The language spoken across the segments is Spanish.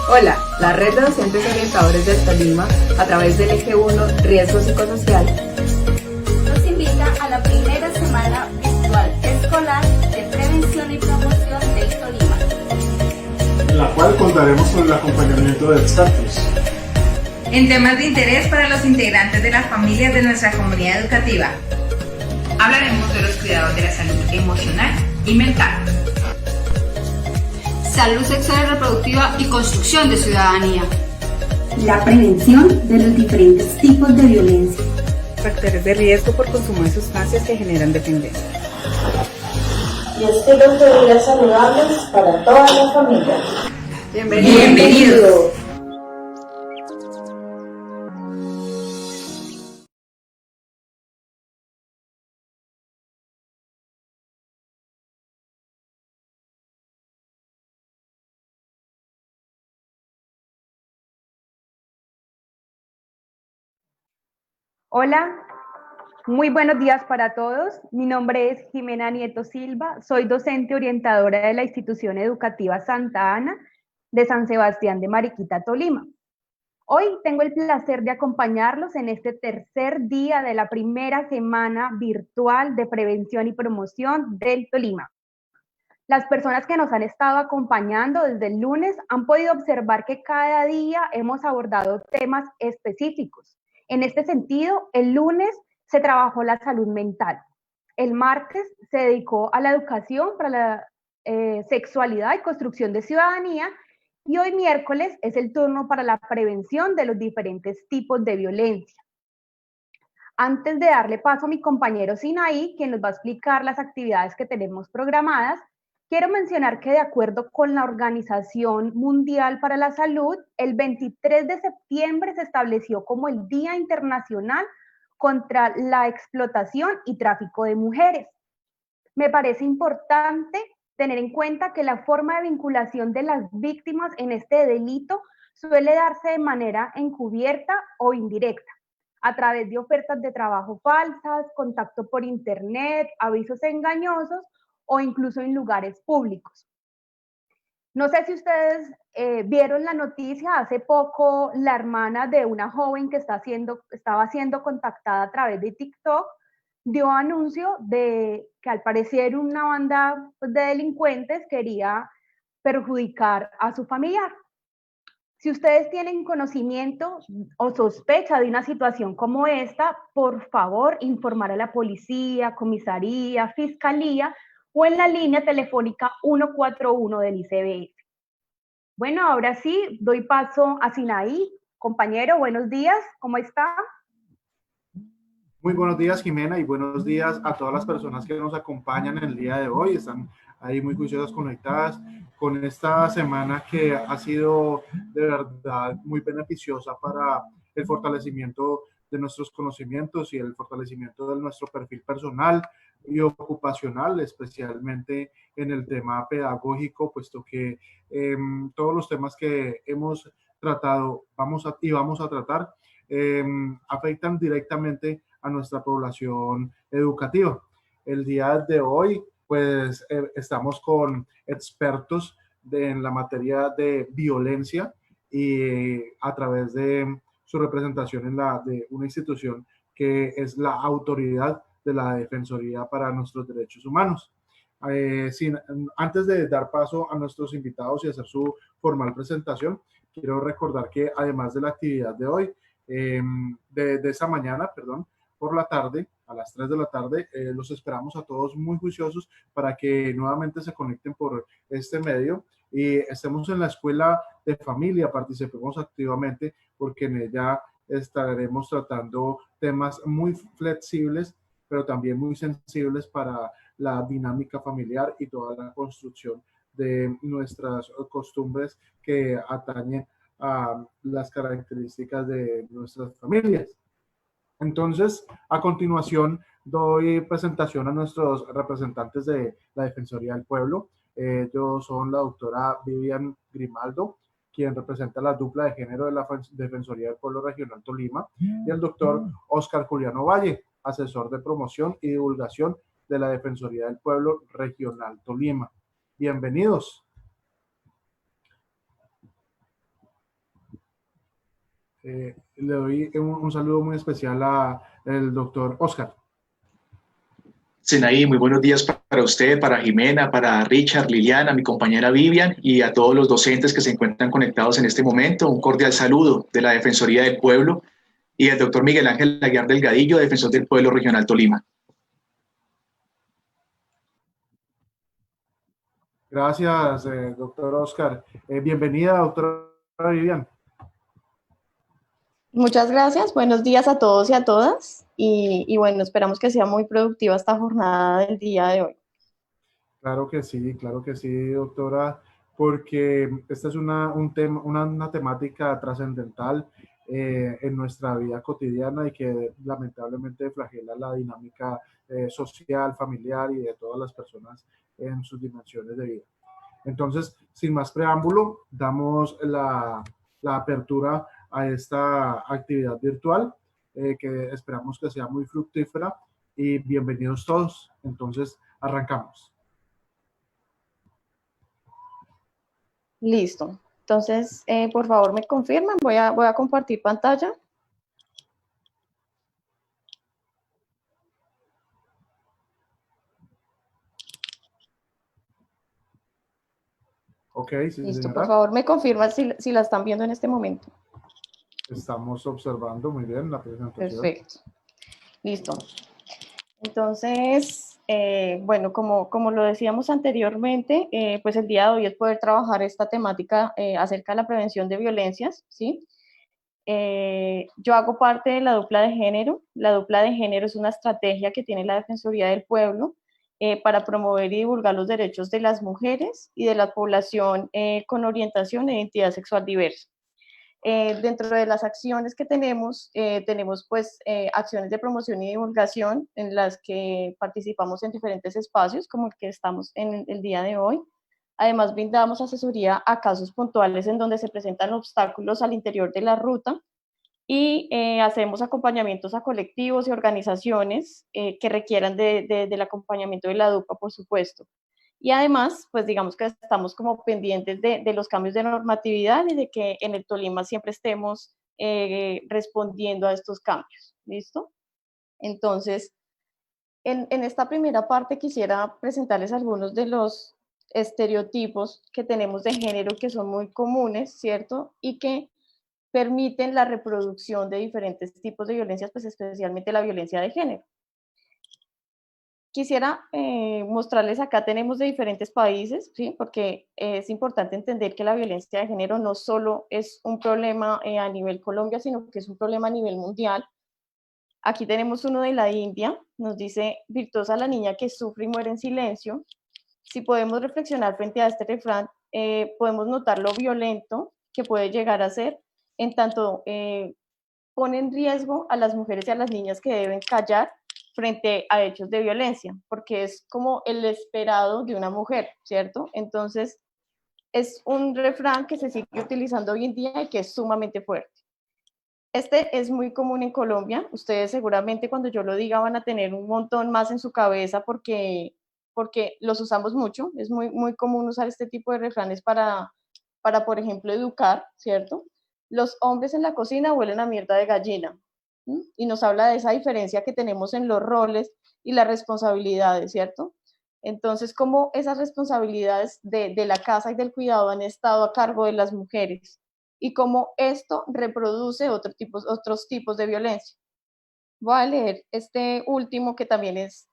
Hola, la Red de Docentes Orientadores del Tolima, a través del Eje 1 Riesgo Psicosocial, nos invita a la primera semana virtual escolar de prevención y promoción del Tolima, en la cual contaremos con el acompañamiento de expertos en temas de interés para los integrantes de las familias de nuestra comunidad educativa. Hablaremos de los cuidados de la salud emocional y mental, salud sexual y reproductiva y construcción de ciudadanía, la prevención de los diferentes tipos de violencia, factores de riesgo por consumo de sustancias que generan dependencia y estilos de vida saludables para todas las familias. Bienvenidos. Hola, muy buenos días para todos. Mi nombre es Jimena Nieto Silva, soy docente orientadora de la institución educativa Santa Ana de San Sebastián de Mariquita, Tolima. Hoy tengo el placer de acompañarlos en este tercer día de la primera semana virtual de prevención y promoción del Tolima. Las personas que nos han estado acompañando desde el lunes han podido observar que cada día hemos abordado temas específicos. En este sentido, el lunes se trabajó la salud mental. El martes se dedicó a la educación para la sexualidad y construcción de ciudadanía. Y hoy miércoles es el turno para la prevención de los diferentes tipos de violencia. Antes de darle paso a mi compañero Sinaí, quien nos va a explicar las actividades que tenemos programadas, quiero mencionar que de acuerdo con la Organización Mundial para la Salud, el 23 de septiembre se estableció como el Día Internacional contra la Explotación y Tráfico de Mujeres. Me parece importante tener en cuenta que la forma de vinculación de las víctimas en este delito suele darse de manera encubierta o indirecta, a través de ofertas de trabajo falsas, contacto por internet, avisos engañosos o incluso en lugares públicos. No sé si ustedes vieron la noticia, hace poco la hermana de una joven que estaba siendo contactada a través de TikTok dio anuncio de que al parecer una banda de delincuentes quería perjudicar a su familiar. Si ustedes tienen conocimiento o sospecha de una situación como esta, por favor informar a la policía, comisaría, fiscalía o en la línea telefónica 141 del ICBF. Bueno, ahora sí, doy paso a Sinaí. Compañero, buenos días, ¿cómo está? Muy buenos días, Jimena, y buenos días a todas las personas que nos acompañan en el día de hoy. Están ahí muy juiciosas conectadas con esta semana que ha sido de verdad muy beneficiosa para el fortalecimiento de nuestros conocimientos y el fortalecimiento de nuestro perfil personal y ocupacional, especialmente en el tema pedagógico, puesto que todos los temas que hemos tratado vamos a tratar afectan directamente a nuestra población educativa. El día de hoy, pues, estamos con expertos en la materia de violencia y a través de su representación de una institución que es la autoridad de la Defensoría para nuestros Derechos Humanos. Antes de dar paso a nuestros invitados y hacer su formal presentación, quiero recordar que además de la actividad de hoy, de esta mañana, por la tarde, a las 3 de la tarde, los esperamos a todos muy juiciosos para que nuevamente se conecten por este medio y estemos en la escuela de familia, participemos activamente porque en ella estaremos tratando temas muy flexibles, pero también muy sensibles para la dinámica familiar y toda la construcción de nuestras costumbres que atañen a las características de nuestras familias. Entonces, a continuación, doy presentación a nuestros representantes de la Defensoría del Pueblo. Ellos son la doctora Vivian Grimaldo, quien representa la dupla de género de la Defensoría del Pueblo Regional Tolima, y el doctor Oscar Juliano Valle, asesor de promoción y divulgación de la Defensoría del Pueblo Regional Tolima. Bienvenidos. Le doy un saludo muy especial al doctor Oscar. Sinaí, muy buenos días para usted, para Jimena, para Richard, Liliana, mi compañera Vivian y a todos los docentes que se encuentran conectados en este momento. Un cordial saludo de la Defensoría del Pueblo y del doctor Miguel Ángel Aguiar Delgadillo, Defensor del Pueblo Regional Tolima. Gracias, doctor Oscar. Bienvenida, doctora Vivian. Muchas gracias, buenos días a todos y a todas y bueno, esperamos que sea muy productiva esta jornada del día de hoy. Claro que sí, doctora, porque esta es un tema, una temática trascendental en nuestra vida cotidiana y que lamentablemente flagela la dinámica social, familiar y de todas las personas en sus dimensiones de vida. Entonces, sin más preámbulo, damos la apertura a esta actividad virtual que esperamos que sea muy fructífera y bienvenidos todos. Entonces, arrancamos. Listo. Entonces, por favor, me confirman. Voy a compartir pantalla. Ok, sí, Listo, señora. por favor, me confirman si la están viendo en este momento. Estamos observando muy bien la presentación. Perfecto. Listo. Entonces, bueno, como lo decíamos anteriormente, pues el día de hoy es poder trabajar esta temática acerca de la prevención de violencias, ¿sí? Yo hago parte de la dupla de género. La dupla de género es una estrategia que tiene la Defensoría del Pueblo para promover y divulgar los derechos de las mujeres y de la población con orientación e identidad sexual diversa. Dentro de las acciones que tenemos pues acciones de promoción y divulgación en las que participamos en diferentes espacios como el que estamos en el día de hoy. Además, brindamos asesoría a casos puntuales en donde se presentan obstáculos al interior de la ruta y hacemos acompañamientos a colectivos y organizaciones que requieran del acompañamiento de la DUPA, por supuesto. Y además, pues digamos que estamos como pendientes de los cambios de normatividad y de que en el Tolima siempre estemos respondiendo a estos cambios. ¿Listo? Entonces, en esta primera parte quisiera presentarles algunos de los estereotipos que tenemos de género que son muy comunes, ¿cierto? Y que permiten la reproducción de diferentes tipos de violencias, pues especialmente la violencia de género. Quisiera mostrarles acá tenemos de diferentes países, ¿sí? Porque es importante entender que la violencia de género no solo es un problema a nivel Colombia, sino que es un problema a nivel mundial. Aquí tenemos uno de la India, nos dice, virtuosa la niña que sufre y muere en silencio. Si podemos reflexionar frente a este refrán, podemos notar lo violento que puede llegar a ser, en tanto pone en riesgo a las mujeres y a las niñas que deben callar frente a hechos de violencia, porque es como el esperado de una mujer, ¿cierto? Entonces, es un refrán que se sigue utilizando hoy en día y que es sumamente fuerte. Este es muy común en Colombia. Ustedes seguramente cuando yo lo diga van a tener un montón más en su cabeza porque los usamos mucho. Es muy común usar este tipo de refranes para, por ejemplo, educar, ¿cierto? Los hombres en la cocina huelen a mierda de gallina. Y nos habla de esa diferencia que tenemos en los roles y las responsabilidades, ¿cierto? Entonces, cómo esas responsabilidades de la casa y del cuidado han estado a cargo de las mujeres y cómo esto reproduce otros tipos de violencia. Voy a leer este último que también es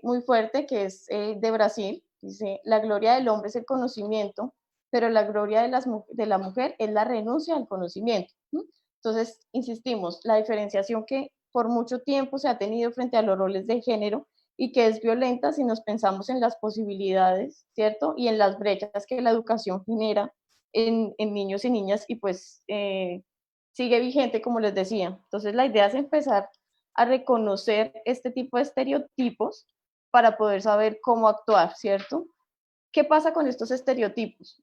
muy fuerte, que es de Brasil. Dice, la gloria del hombre es el conocimiento, pero la gloria de la mujer es la renuncia al conocimiento. Entonces, insistimos, la diferenciación que por mucho tiempo se ha tenido frente a los roles de género y que es violenta si nos pensamos en las posibilidades, ¿cierto? Y en las brechas que la educación genera en niños y niñas y pues sigue vigente, como les decía. Entonces, la idea es empezar a reconocer este tipo de estereotipos para poder saber cómo actuar, ¿cierto? ¿Qué pasa con estos estereotipos?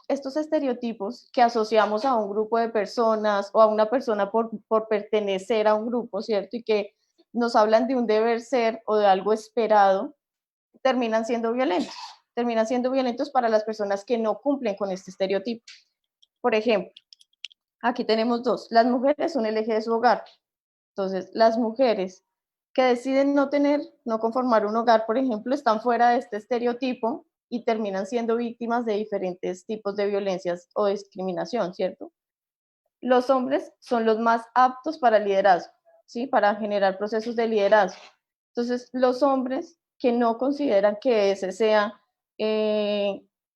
Estos estereotipos que asociamos a un grupo de personas o a una persona por pertenecer a un grupo, ¿cierto? Y que nos hablan de un deber ser o de algo esperado, terminan siendo violentos para las personas que no cumplen con este estereotipo. Por ejemplo, Aquí tenemos dos. Las mujeres son el eje de su hogar. Entonces, las mujeres que deciden no conformar un hogar, por ejemplo, están fuera de este estereotipo y terminan siendo víctimas de diferentes tipos de violencias o discriminación, ¿cierto? Los hombres son los más aptos para el liderazgo, ¿sí? Para generar procesos de liderazgo. Entonces, los hombres que no consideran que ese sea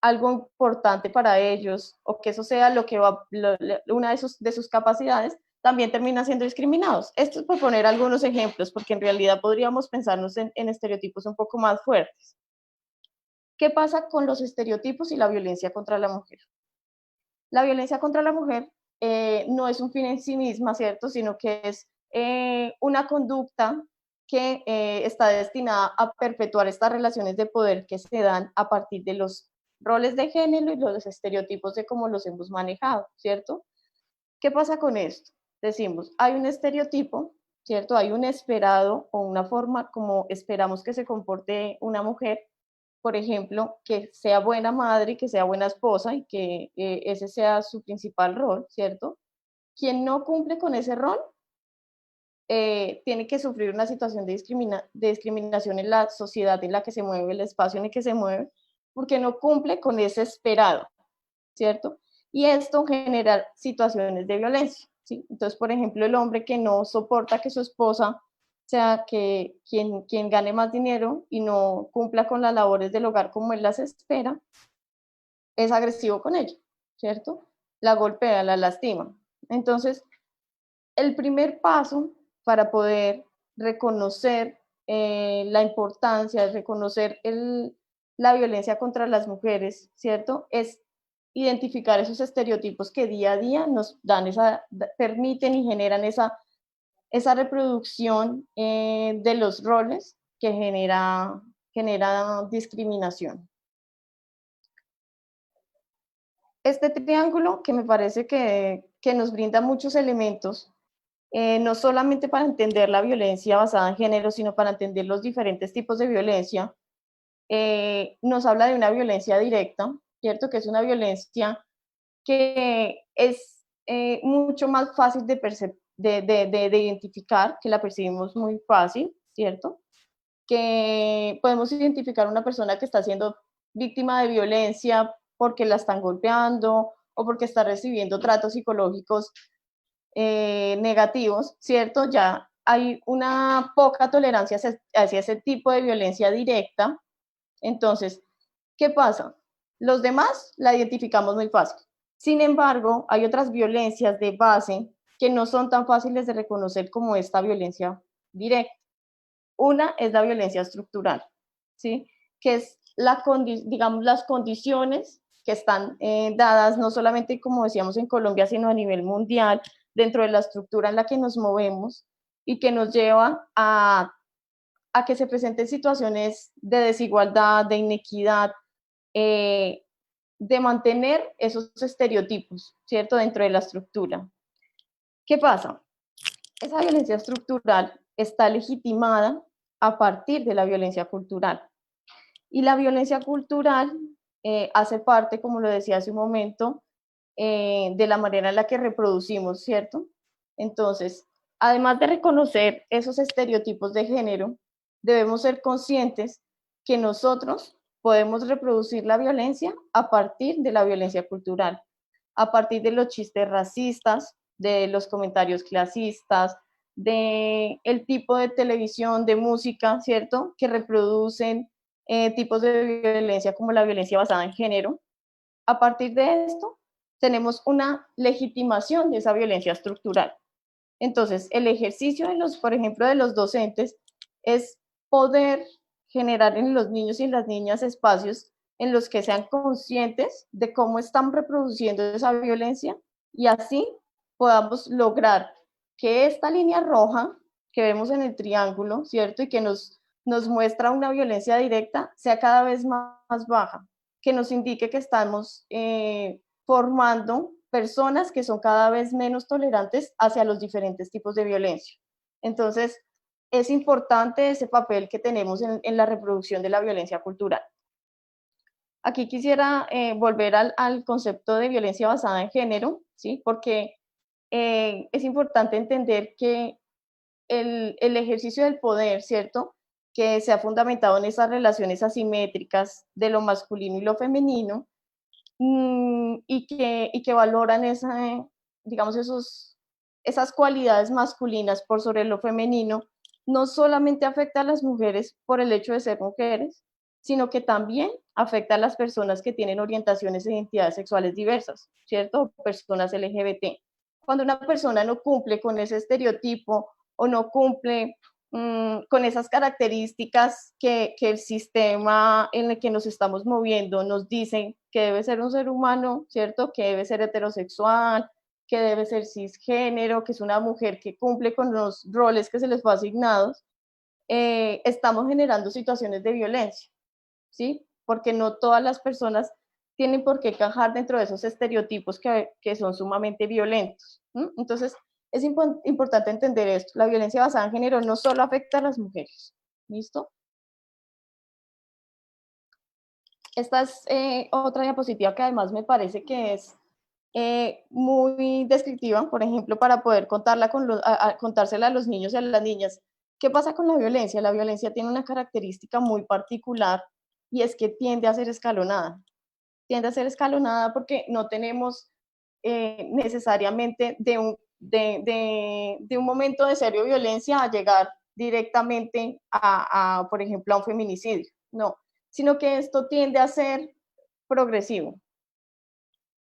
algo importante para ellos o que eso sea lo que una de sus capacidades, también terminan siendo discriminados. Esto es por poner algunos ejemplos, porque en realidad podríamos pensarnos en estereotipos un poco más fuertes. ¿Qué pasa con los estereotipos y la violencia contra la mujer? La violencia contra la mujer no es un fin en sí misma, ¿cierto? Sino que es una conducta que está destinada a perpetuar estas relaciones de poder que se dan a partir de los roles de género y los estereotipos de cómo los hemos manejado, ¿cierto? ¿Qué pasa con esto? Decimos, hay un estereotipo, ¿cierto? Hay un esperado o una forma como esperamos que se comporte una mujer, por ejemplo, que sea buena madre, que sea buena esposa y que ese sea su principal rol, ¿cierto? Quien no cumple con ese rol tiene que sufrir una situación de discriminación en la sociedad en la que se mueve, el espacio en el que se mueve, porque no cumple con ese esperado, ¿cierto? Y esto genera situaciones de violencia, ¿sí? Entonces, por ejemplo, el hombre que no soporta que su esposa sea quien gane más dinero y no cumpla con las labores del hogar como él las espera, es agresivo con ella, ¿cierto? La golpea, la lastima. Entonces, el primer paso para poder reconocer la importancia, reconocer la violencia contra las mujeres, ¿cierto? Es identificar esos estereotipos que día a día nos dan permiten y generan esa reproducción de los roles que genera discriminación. Este triángulo que me parece que nos brinda muchos elementos, no solamente para entender la violencia basada en género, sino para entender los diferentes tipos de violencia, nos habla de una violencia directa, ¿cierto? Que es una violencia que es mucho más fácil de identificar, que la percibimos muy fácil, ¿cierto? Que podemos identificar una persona que está siendo víctima de violencia porque la están golpeando o porque está recibiendo tratos psicológicos negativos, ¿cierto? Ya hay una poca tolerancia hacia ese tipo de violencia directa. Entonces, ¿qué pasa? Los demás la identificamos muy fácil. Sin embargo, hay otras violencias de base que no son tan fáciles de reconocer como esta violencia directa. Una es la violencia estructural, ¿sí? Que es digamos, las condiciones que están dadas no solamente, como decíamos, en Colombia, sino a nivel mundial, dentro de la estructura en la que nos movemos y que nos lleva a que se presenten situaciones de desigualdad, de inequidad, de mantener esos estereotipos, ¿cierto?, dentro de la estructura. ¿Qué pasa? Esa violencia estructural está legitimada a partir de la violencia cultural. Y la violencia cultural hace parte, como lo decía hace un momento, de la manera en la que reproducimos, ¿cierto? Entonces, además de reconocer esos estereotipos de género, debemos ser conscientes que nosotros podemos reproducir la violencia a partir de la violencia cultural, a partir de los chistes racistas, de los comentarios clasistas, de el tipo de televisión, de música, ¿cierto?, que reproducen tipos de violencia como la violencia basada en género. A partir de esto, tenemos una legitimación de esa violencia estructural. Entonces, el ejercicio, por ejemplo, de los docentes es poder generar en los niños y en las niñas espacios en los que sean conscientes de cómo están reproduciendo esa violencia y así podamos lograr que esta línea roja que vemos en el triángulo, ¿cierto?, y que nos muestra una violencia directa, sea cada vez más baja, que nos indique que estamos formando personas que son cada vez menos tolerantes hacia los diferentes tipos de violencia. Entonces, es importante ese papel que tenemos en la reproducción de la violencia cultural. Aquí quisiera volver al concepto de violencia basada en género, ¿sí?, porque es importante entender que el ejercicio del poder, ¿cierto?, que se ha fundamentado en esas relaciones asimétricas de lo masculino y lo femenino, y que valoran digamos, esas cualidades masculinas por sobre lo femenino, no solamente afecta a las mujeres por el hecho de ser mujeres, sino que también afecta a las personas que tienen orientaciones e identidades sexuales diversas, ¿cierto? Personas LGBT. Cuando una persona no cumple con ese estereotipo o no cumple con esas características que el sistema en el que nos estamos moviendo nos dice que debe ser un ser humano, ¿cierto? Que debe ser heterosexual, que debe ser cisgénero, que es una mujer que cumple con los roles que se les fue asignados, estamos generando situaciones de violencia, ¿sí? Porque no todas las personas tienen por qué encajar dentro de esos estereotipos que son sumamente violentos. Entonces, es importante entender esto. La violencia basada en género no solo afecta a las mujeres. ¿Listo? Esta es otra diapositiva que además me parece que es muy descriptiva, por ejemplo, para poder contársela a los niños y a las niñas. ¿Qué pasa con la violencia? La violencia tiene una característica muy particular y es que tiende a ser escalonada. Tiende a ser escalonada porque no tenemos necesariamente de un momento de serio violencia a llegar directamente por ejemplo, a un feminicidio. No, sino que esto tiende a ser progresivo.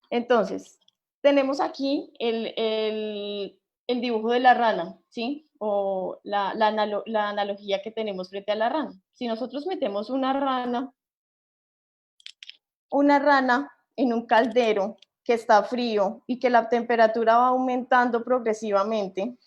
Entonces, tenemos aquí el dibujo de la rana, ¿sí? O la analogía que tenemos frente a la rana. Si nosotros metemos una rana en un caldero que está frío y que la temperatura va aumentando progresivamente,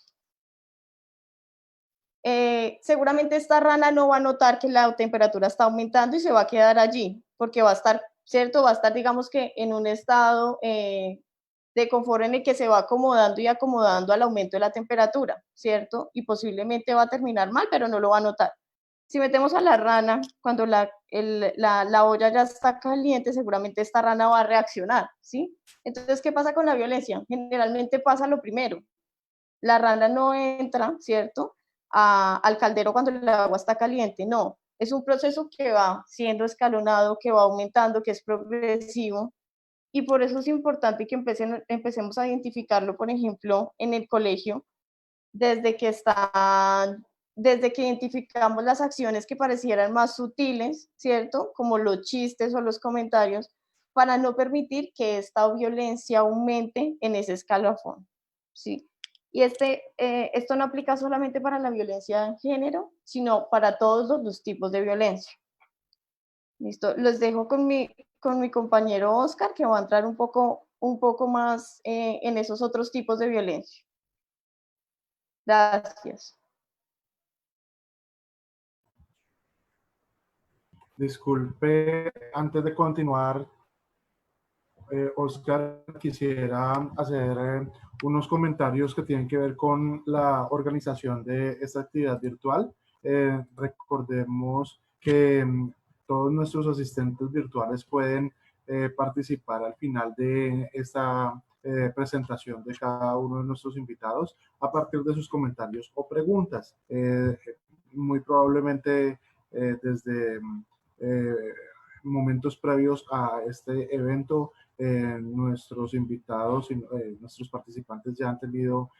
seguramente esta rana no va a notar que la temperatura está aumentando y se va a quedar allí, porque va a estar, ¿cierto? Va a estar, digamos que en un estado de confort en el que se va acomodando y acomodando al aumento de la temperatura, ¿cierto? Y posiblemente va a terminar mal, pero no lo va a notar. Si metemos a la rana, cuando la olla ya está caliente, seguramente esta rana va a reaccionar, ¿sí? Entonces, ¿qué pasa con la violencia? Generalmente pasa lo primero. La rana no entra, ¿cierto?, al caldero cuando el agua está caliente, no. Es un proceso que va siendo escalonado, que va aumentando, que es progresivo, y por eso es importante que empecemos a identificarlo, por ejemplo, en el colegio, desde que identificamos las acciones que parecieran más sutiles, ¿cierto? Como los chistes o los comentarios, para no permitir que esta violencia aumente en ese escalafón, ¿sí? Y esto no aplica solamente para la violencia de género, sino para todos los tipos de violencia. Listo, les dejo con mi compañero Oscar, que va a entrar un poco más en esos otros tipos de violencia. Gracias. Disculpe, antes de continuar, Oscar, quisiera hacer unos comentarios que tienen que ver con la organización de esta actividad virtual. Recordemos que todos nuestros asistentes virtuales pueden participar al final de esta presentación de cada uno de nuestros invitados a partir de sus comentarios o preguntas. Muy probablemente desde momentos previos a este evento, nuestros invitados y nuestros participantes ya han tenido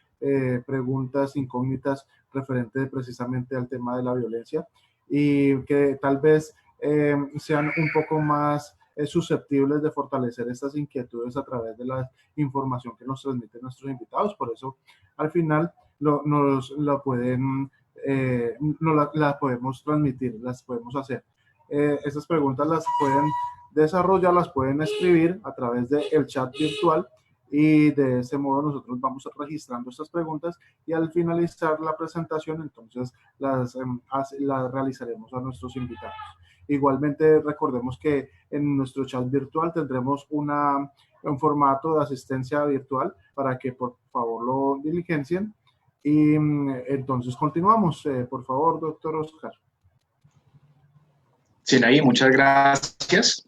preguntas incógnitas referentes precisamente al tema de la violencia y que tal vez sean un poco más susceptibles de fortalecer estas inquietudes a través de la información que nos transmiten nuestros invitados. Por eso, al final, nos la podemos transmitir, las podemos hacer. Estas preguntas las pueden desarrollar, las pueden escribir a través del chat virtual y de ese modo nosotros vamos registrando estas preguntas y al finalizar la presentación entonces las realizaremos a nuestros invitados. Igualmente recordemos que en nuestro chat virtual tendremos un formato de asistencia virtual para que por favor lo diligencien y entonces continuamos. Por favor, doctor Oscar. Sinaí, muchas gracias.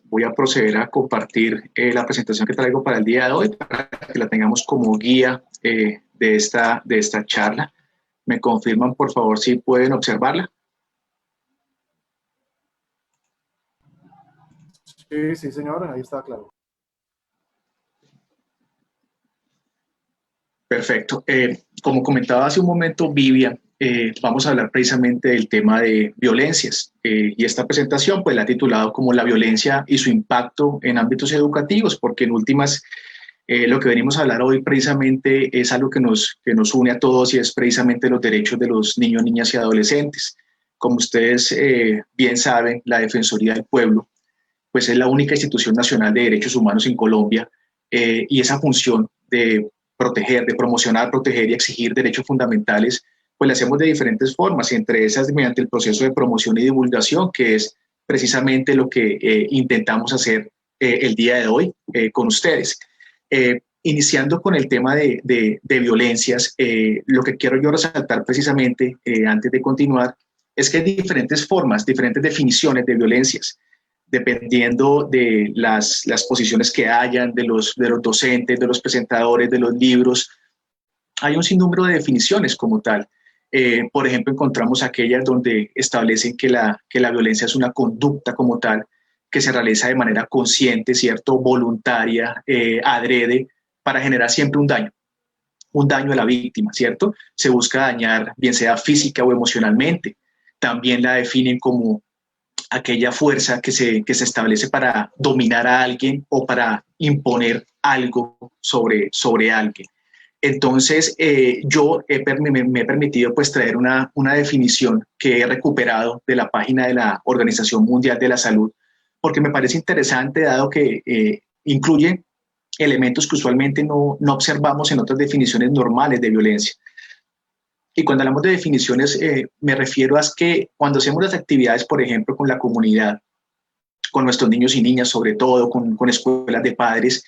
Voy a proceder a compartir la presentación que traigo para el día de hoy, para que la tengamos como guía de esta charla. ¿Me confirman, por favor, si pueden observarla? Sí, sí, señor, ahí está claro. Perfecto. Como comentaba hace un momento Vivian, vamos a hablar precisamente del tema de violencias. Y esta presentación pues la he titulado como la violencia y su impacto en ámbitos educativos, porque en últimas lo que venimos a hablar hoy precisamente es algo que nos une a todos y es precisamente los derechos de los niños, niñas y adolescentes. Como ustedes bien saben, la Defensoría del Pueblo pues es la única institución nacional de derechos humanos en Colombia y esa función de proteger, de promocionar, proteger y exigir derechos fundamentales, pues la hacemos de diferentes formas, entre esas mediante el proceso de promoción y divulgación, que es precisamente lo que intentamos hacer el día de hoy con ustedes. Iniciando con el tema de violencias, lo que quiero yo resaltar precisamente antes de continuar es que hay diferentes formas, diferentes definiciones de violencias, dependiendo de las posiciones que hayan, de los docentes, de los presentadores, de los libros. Hay un sinnúmero de definiciones como tal. Por ejemplo, encontramos aquellas donde establecen que la violencia es una conducta como tal, que se realiza de manera consciente, ¿cierto?, voluntaria, adrede, para generar siempre un daño a la víctima, ¿cierto? Se busca dañar, bien sea física o emocionalmente. También la definen como aquella fuerza que se establece para dominar a alguien o para imponer algo sobre alguien. Entonces, yo me he permitido pues traer una definición que he recuperado de la página de la Organización Mundial de la Salud, porque me parece interesante, dado que incluye elementos que usualmente no observamos en otras definiciones normales de violencia. Y cuando hablamos de definiciones, me refiero a que cuando hacemos las actividades, por ejemplo, con la comunidad, con nuestros niños y niñas, sobre todo con escuelas de padres,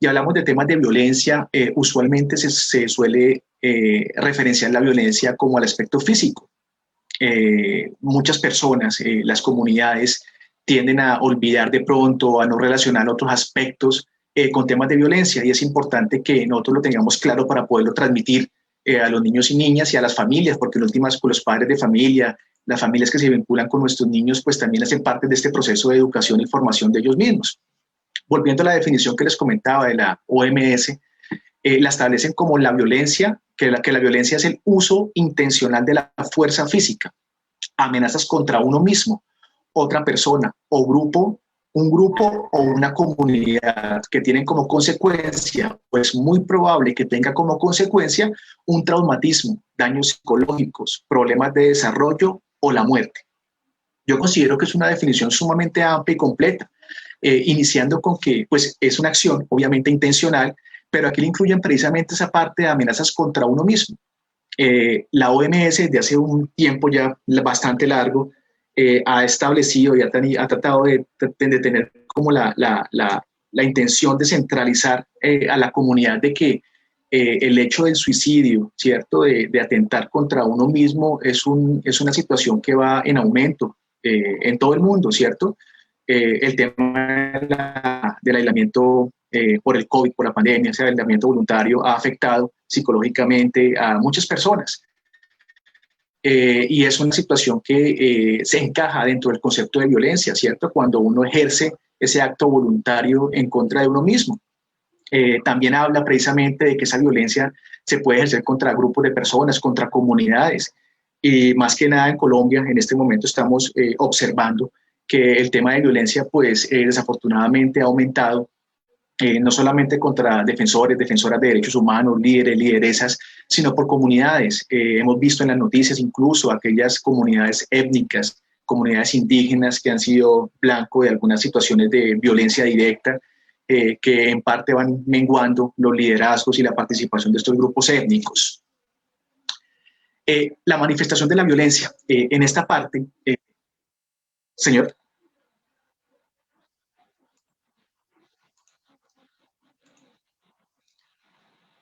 y hablamos de temas de violencia, usualmente se suele referenciar la violencia como al aspecto físico. Muchas personas, las comunidades, tienden a olvidar de pronto, a no relacionar otros aspectos con temas de violencia, y es importante que nosotros lo tengamos claro para poderlo transmitir a los niños y niñas y a las familias, porque en últimas, pues, los padres de familia, las familias que se vinculan con nuestros niños, pues también hacen parte de este proceso de educación y formación de ellos mismos. Volviendo a la definición que les comentaba de la OMS, la establecen como la violencia, que la violencia es el uso intencional de la fuerza física, amenazas contra uno mismo, otra persona o grupo, un grupo o una comunidad que tienen como consecuencia, pues muy probable que tenga como consecuencia un traumatismo, daños psicológicos, problemas de desarrollo o la muerte. Yo considero que es una definición sumamente amplia y completa, iniciando con que pues, es una acción obviamente intencional, pero aquí le incluyen precisamente esa parte de amenazas contra uno mismo. La OMS desde hace un tiempo ya bastante largo ha establecido y ha tratado de tener como la intención de centralizar a la comunidad de que el hecho del suicidio, ¿cierto?, de atentar contra uno mismo es una situación que va en aumento en todo el mundo, ¿cierto? El tema del aislamiento por el COVID, por la pandemia, ese aislamiento voluntario ha afectado psicológicamente a muchas personas. Y es una situación que se encaja dentro del concepto de violencia, ¿cierto? Cuando uno ejerce ese acto voluntario en contra de uno mismo. También habla precisamente de que esa violencia se puede ejercer contra grupos de personas, contra comunidades. Y más que nada en Colombia, en este momento estamos observando que el tema de violencia, pues desafortunadamente ha aumentado, no solamente contra defensores, defensoras de derechos humanos, líderes, lideresas, sino por comunidades. Hemos visto en las noticias incluso aquellas comunidades étnicas, comunidades indígenas que han sido blanco de algunas situaciones de violencia directa, que en parte van menguando los liderazgos y la participación de estos grupos étnicos. La manifestación de la violencia, en esta parte, señor.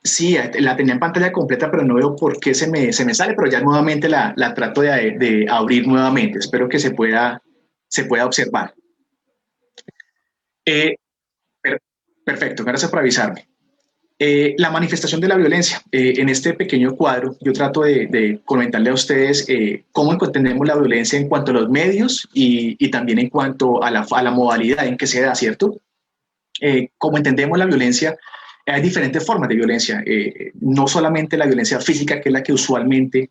Sí, la tenía en pantalla completa, pero no veo por qué se me sale, pero ya nuevamente la trato de abrir nuevamente. Espero que se pueda se pueda observar. Perfecto, gracias por avisarme. La manifestación de la violencia. En este pequeño cuadro yo trato de comentarle a ustedes cómo entendemos la violencia en cuanto a los medios y también en cuanto a la modalidad en que se da, ¿cierto? Como entendemos la violencia, hay diferentes formas de violencia, no solamente la violencia física, que es la que usualmente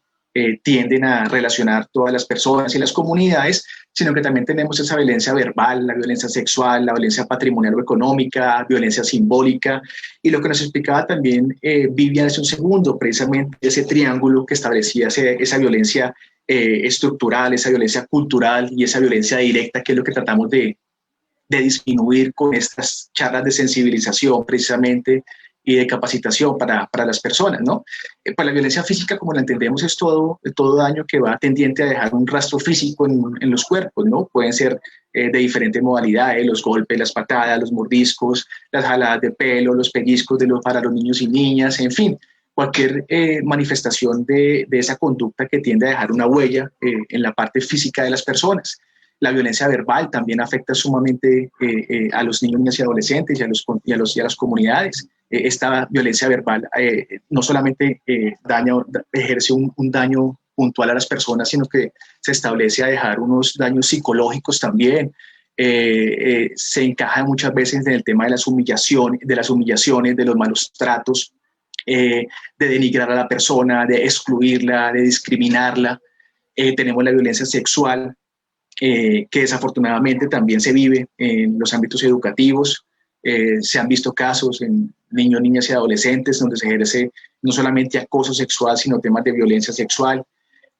tienden a relacionar todas las personas y las comunidades, sino que también tenemos esa violencia verbal, la violencia sexual, la violencia patrimonial o económica, violencia simbólica, y lo que nos explicaba también Vivian hace un segundo, precisamente ese triángulo que establecía esa violencia estructural, esa violencia cultural y esa violencia directa, que es lo que tratamos de disminuir con estas charlas de sensibilización precisamente y de capacitación para las personas, ¿no? Pues la violencia física, como la entendemos, es todo daño que va tendiente a dejar un rastro físico en los cuerpos, ¿no? Pueden ser de diferentes modalidades, los golpes, las patadas, los mordiscos, las jaladas de pelo, los pellizcos para los niños y niñas, en fin, cualquier manifestación de esa conducta que tiende a dejar una huella en la parte física de las personas. La violencia verbal también afecta sumamente a los niños, niñas y adolescentes y a las comunidades. Esta violencia verbal no solamente ejerce un daño puntual a las personas, sino que se establece a dejar unos daños psicológicos también. Se encaja muchas veces en el tema de las humillaciones, de los malos tratos, de denigrar a la persona, de excluirla, de discriminarla. Tenemos la violencia sexual, que desafortunadamente también se vive en los ámbitos educativos. Se han visto casos en niños, niñas y adolescentes donde se ejerce no solamente acoso sexual, sino temas de violencia sexual.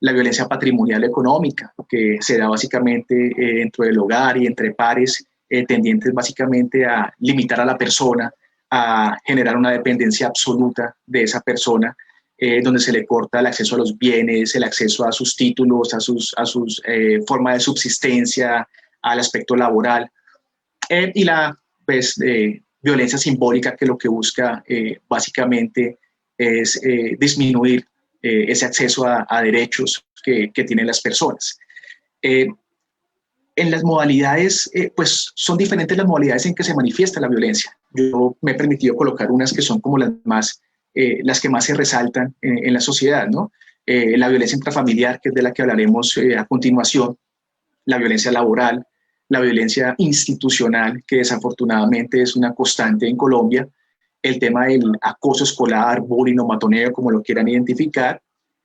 La violencia patrimonial económica, que se da básicamente dentro del hogar y entre pares, tendientes básicamente a limitar a la persona, a generar una dependencia absoluta de esa persona, donde se le corta el acceso a los bienes, el acceso a sus títulos, a sus formas de subsistencia, al aspecto laboral. Y la violencia simbólica, que lo que busca básicamente es disminuir ese acceso a derechos que tienen las personas. En las modalidades, pues son diferentes las modalidades en que se manifiesta la violencia. Yo me he permitido colocar unas que son como las que más se resaltan en la sociedad, ¿no? La violencia intrafamiliar, que es de la que hablaremos a continuación, la violencia laboral, la violencia institucional, que desafortunadamente es una constante en Colombia, el tema del acoso escolar, bullying o matoneo, como lo quieran identificar,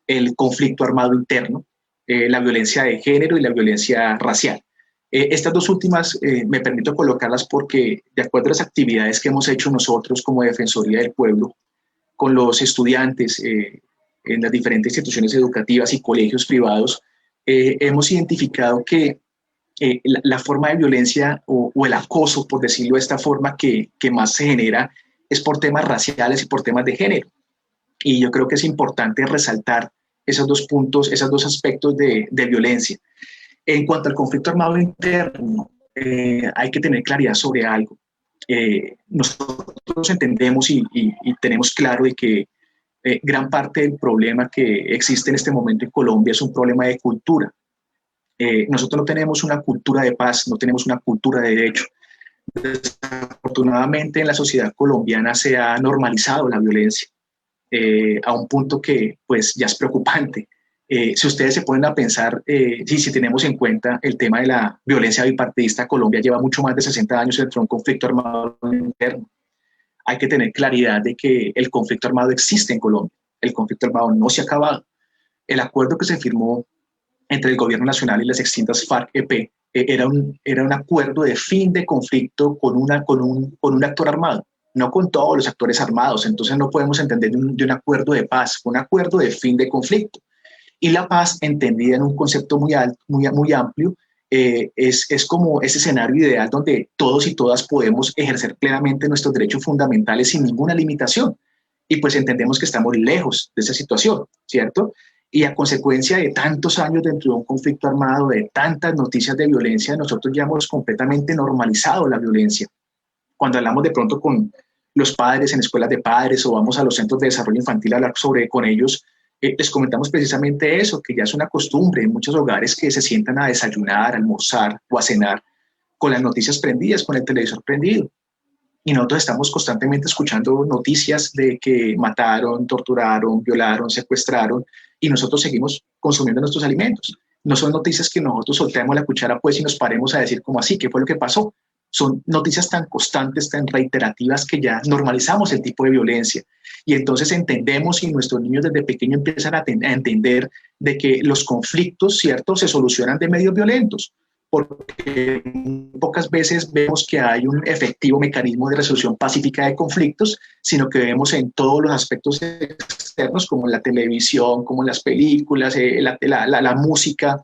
el conflicto armado interno, la violencia de género y la violencia racial. Estas dos últimas me permito colocarlas porque, de acuerdo a las actividades que hemos hecho nosotros como Defensoría del Pueblo, con los estudiantes en las diferentes instituciones educativas y colegios privados, hemos identificado que la forma de violencia o el acoso, por decirlo de esta forma, que más se genera es por temas raciales y por temas de género. Y yo creo que es importante resaltar esos dos puntos, esos dos aspectos de violencia. En cuanto al conflicto armado interno, hay que tener claridad sobre algo. Nosotros entendemos y tenemos claro de que gran parte del problema que existe en este momento en Colombia es un problema de cultura. Nosotros no tenemos una cultura de paz, no tenemos una cultura de derecho. Desafortunadamente en la sociedad colombiana se ha normalizado la violencia a un punto que pues ya es preocupante. Si ustedes se ponen a pensar, si tenemos en cuenta el tema de la violencia bipartidista, Colombia lleva mucho más de 60 años dentro de un conflicto armado interno. Hay que tener claridad de que el conflicto armado existe en Colombia. El conflicto armado no se ha acabado. El acuerdo que se firmó entre el gobierno nacional y las extintas FARC-EP era un acuerdo de fin de conflicto con un actor armado, no con todos los actores armados. Entonces no podemos entender de un acuerdo de paz, un acuerdo de fin de conflicto. Y la paz, entendida en un concepto muy amplio, es como ese escenario ideal donde todos y todas podemos ejercer plenamente nuestros derechos fundamentales sin ninguna limitación. Y pues entendemos que estamos lejos de esa situación, ¿cierto? Y a consecuencia de tantos años dentro de un conflicto armado, de tantas noticias de violencia, nosotros ya hemos completamente normalizado la violencia. Cuando hablamos de pronto con los padres en escuelas de padres o vamos a los centros de desarrollo infantil a hablar con ellos, Les comentamos precisamente eso, que ya es una costumbre en muchos hogares que se sientan a desayunar, a almorzar o a cenar con las noticias prendidas, con el televisor prendido. Y nosotros estamos constantemente escuchando noticias de que mataron, torturaron, violaron, secuestraron, y nosotros seguimos consumiendo nuestros alimentos. No son noticias que nosotros soltemos la cuchara pues y nos paremos a decir como así, ¿qué fue lo que pasó? Son noticias tan constantes, tan reiterativas que ya normalizamos el tipo de violencia. Y entonces entendemos y nuestros niños desde pequeños empiezan a entender de que los conflictos, ¿cierto?, se solucionan de medios violentos, porque pocas veces vemos que hay un efectivo mecanismo de resolución pacífica de conflictos, sino que vemos en todos los aspectos externos, como en la televisión, como en las películas, la música,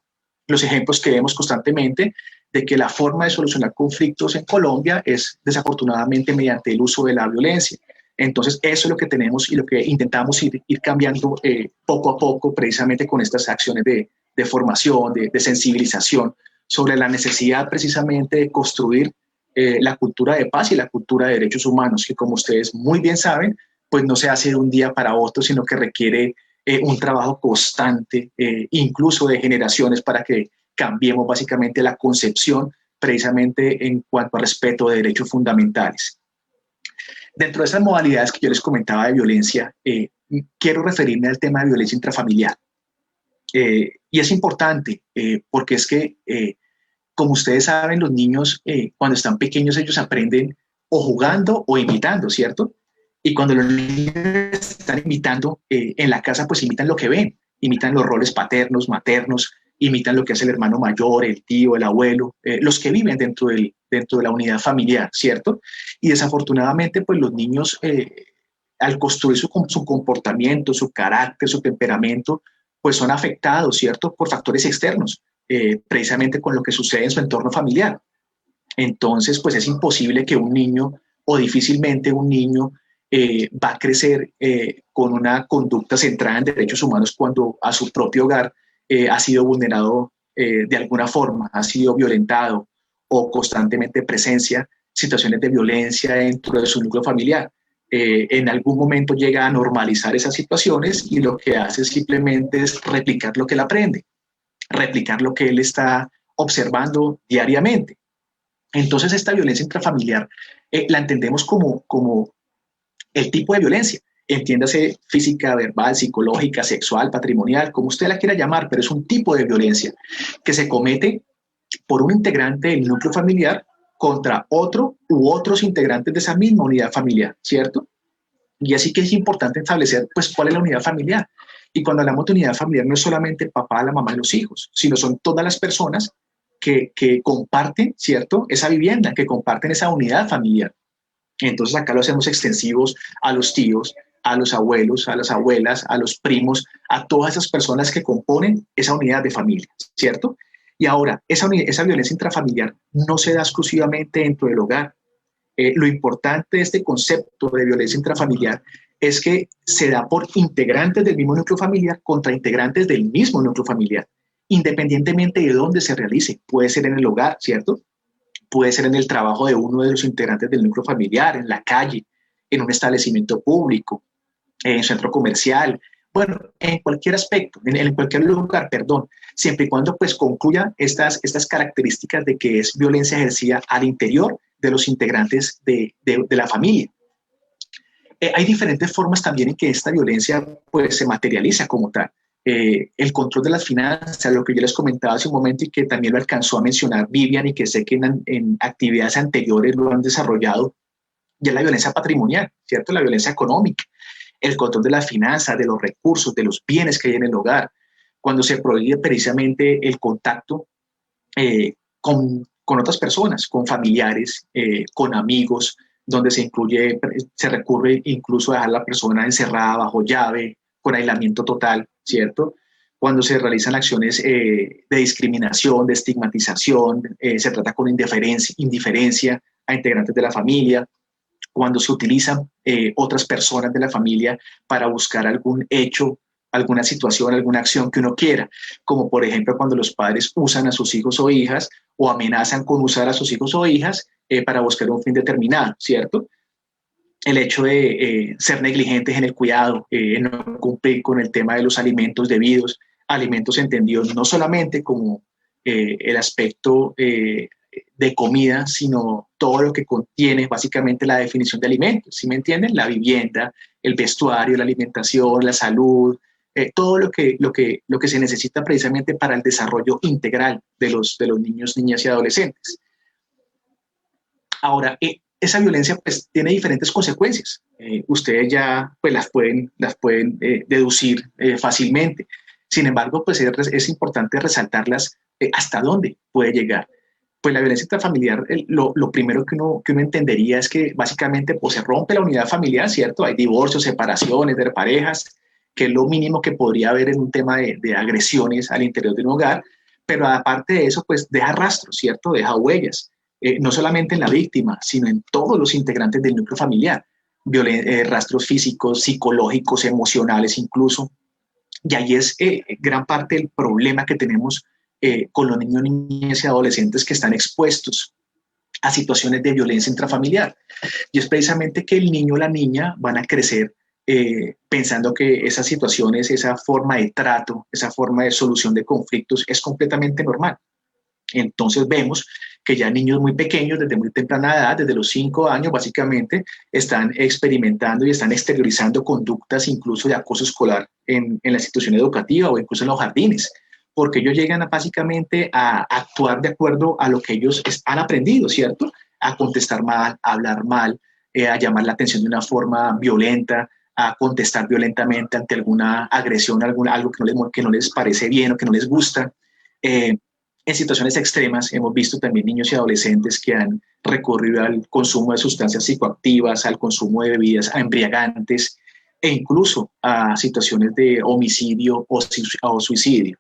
los ejemplos que vemos constantemente de que la forma de solucionar conflictos en Colombia es desafortunadamente mediante el uso de la violencia. Entonces eso es lo que tenemos y lo que intentamos ir cambiando poco a poco, precisamente con estas acciones de formación, de sensibilización, sobre la necesidad precisamente de construir la cultura de paz y la cultura de derechos humanos, que como ustedes muy bien saben, pues no se hace de un día para otro, sino que requiere un trabajo constante, incluso de generaciones, para que cambiemos básicamente la concepción precisamente en cuanto al respeto de derechos fundamentales. Dentro de esas modalidades que yo les comentaba de violencia, quiero referirme al tema de violencia intrafamiliar. Y es importante porque es que, como ustedes saben, los niños cuando están pequeños ellos aprenden o jugando o imitando, ¿cierto? Y cuando los niños están imitando en la casa, pues imitan lo que ven, imitan los roles paternos, maternos, imitan lo que hace el hermano mayor, el tío, el abuelo, los que viven dentro de la unidad familiar, ¿cierto? Y desafortunadamente, pues los niños, al construir su comportamiento, su carácter, su temperamento, pues son afectados, ¿cierto?, por factores externos, precisamente con lo que sucede en su entorno familiar. Entonces, pues es imposible que un niño, o difícilmente un niño, va a crecer con una conducta centrada en derechos humanos cuando a su propio hogar ha sido vulnerado de alguna forma, ha sido violentado o constantemente presencia situaciones de violencia dentro de su núcleo familiar. En algún momento llega a normalizar esas situaciones y lo que hace simplemente es replicar lo que él aprende, replicar lo que él está observando diariamente. Entonces esta violencia intrafamiliar la entendemos como el tipo de violencia, entiéndase física, verbal, psicológica, sexual, patrimonial, como usted la quiera llamar, pero es un tipo de violencia que se comete por un integrante del núcleo familiar contra otro u otros integrantes de esa misma unidad familiar, ¿cierto? Y así que es importante establecer, pues, cuál es la unidad familiar. Y cuando hablamos de unidad familiar no es solamente el papá, la mamá y los hijos, sino son todas las personas que comparten, ¿cierto?, esa vivienda, que comparten esa unidad familiar. Entonces acá lo hacemos extensivos a los tíos, a los abuelos, a las abuelas, a los primos, a todas esas personas que componen esa unidad de familia, ¿cierto? Y ahora, esa violencia intrafamiliar no se da exclusivamente dentro del hogar. Lo importante de este concepto de violencia intrafamiliar es que se da por integrantes del mismo núcleo familiar contra integrantes del mismo núcleo familiar, independientemente de dónde se realice. Puede ser en el hogar, ¿cierto? Puede ser en el trabajo de uno de los integrantes del núcleo familiar, en la calle, en un establecimiento público, en un centro comercial, bueno, en cualquier aspecto, en cualquier lugar, perdón, siempre y cuando pues concluya estas características de que es violencia ejercida al interior de los integrantes de la familia. Hay diferentes formas también en que esta violencia pues se materializa como tal. El control de las finanzas, lo que yo les comentaba hace un momento y que también lo alcanzó a mencionar Vivian y que sé que en actividades anteriores lo han desarrollado, ya la violencia patrimonial, ¿cierto? La violencia económica, el control de las finanzas, de los recursos, de los bienes que hay en el hogar, cuando se prohíbe precisamente el contacto con otras personas, con familiares, con amigos, donde se recurre incluso a dejar a la persona encerrada bajo llave, con aislamiento total, ¿cierto? Cuando se realizan acciones de discriminación, de estigmatización, se trata con indiferencia a integrantes de la familia, cuando se utilizan otras personas de la familia para buscar algún hecho, alguna situación, alguna acción que uno quiera, como por ejemplo cuando los padres usan a sus hijos o hijas o amenazan con usar a sus hijos o hijas para buscar un fin determinado, ¿cierto? el hecho de ser negligentes en el cuidado, no cumplir con el tema de los alimentos debidos, alimentos entendidos no solamente como el aspecto de comida, sino todo lo que contiene básicamente la definición de alimentos, ¿sí me entienden? La vivienda, el vestuario, la alimentación, la salud, todo lo que se necesita precisamente para el desarrollo integral de los niños, niñas y adolescentes. Ahora, esa violencia pues tiene diferentes consecuencias. Ustedes ya pues las pueden deducir fácilmente. Sin embargo, pues es importante resaltarlas hasta dónde puede llegar. Pues la violencia intrafamiliar, lo primero que uno entendería es que básicamente pues se rompe la unidad familiar, ¿cierto? Hay divorcios, separaciones de parejas, que es lo mínimo que podría haber en un tema de agresiones al interior de un hogar, pero aparte de eso, pues deja rastros, ¿cierto? Deja huellas. No solamente en la víctima, sino en todos los integrantes del núcleo familiar, rastros físicos, psicológicos, emocionales incluso, y ahí es gran parte del problema que tenemos con los niños, niñas y adolescentes que están expuestos a situaciones de violencia intrafamiliar, y es precisamente que el niño o la niña van a crecer pensando que esas situaciones, esa forma de trato, esa forma de solución de conflictos es completamente normal. Entonces vemos que ya niños muy pequeños, desde muy temprana edad, desde los 5 años básicamente, están experimentando y están exteriorizando conductas incluso de acoso escolar en la institución educativa o incluso en los jardines, porque ellos llegan básicamente a actuar de acuerdo a lo que ellos han aprendido, ¿cierto? A contestar mal, a hablar mal, a llamar la atención de una forma violenta, a contestar violentamente ante alguna agresión, algo que no les parece bien o que no les gusta. En situaciones extremas hemos visto también niños y adolescentes que han recurrido al consumo de sustancias psicoactivas, al consumo de bebidas embriagantes e incluso a situaciones de homicidio o suicidio.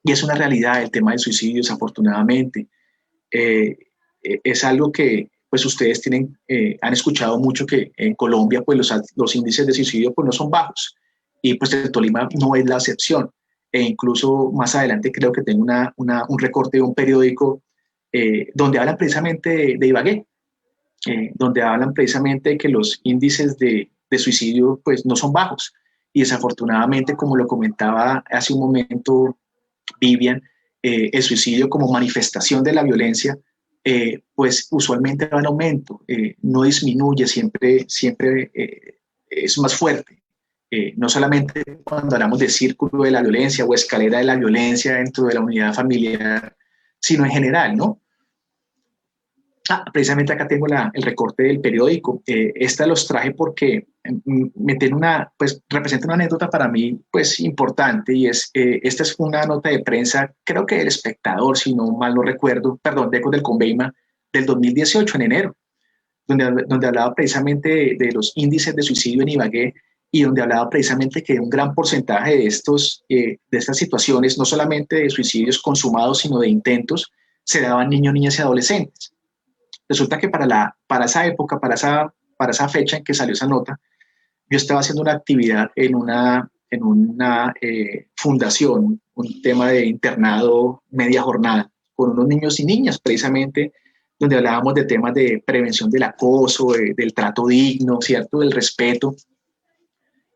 Y es una realidad el tema del suicidio, desafortunadamente. Es algo que pues ustedes han escuchado mucho, que en Colombia pues los índices de suicidio pues no son bajos, y pues el Tolima no es la excepción. E incluso más adelante creo que tengo un recorte de un periódico donde hablan precisamente de Ibagué, donde hablan precisamente de que los índices de suicidio pues no son bajos, y desafortunadamente, como lo comentaba hace un momento Vivian, el suicidio como manifestación de la violencia pues usualmente va en aumento, no disminuye, siempre es más fuerte. No solamente cuando hablamos de círculo de la violencia o escalera de la violencia dentro de la unidad familiar, sino en general, ¿no? Precisamente acá tengo el recorte del periódico. Esta los traje porque representa una anécdota para mí pues importante, y esta es una nota de prensa, creo que del Espectador, si no mal no recuerdo, de Ecos del Conveima, del 2018, en enero, donde hablaba precisamente de los índices de suicidio en Ibagué, y donde hablaba precisamente que un gran porcentaje de estas situaciones, no solamente de suicidios consumados, sino de intentos, se daban niños, niñas y adolescentes. Resulta que para esa época, para esa fecha en que salió esa nota, yo estaba haciendo una actividad en una fundación, un tema de internado media jornada, con unos niños y niñas precisamente, donde hablábamos de temas de prevención del acoso, del trato digno, ¿cierto? Del respeto.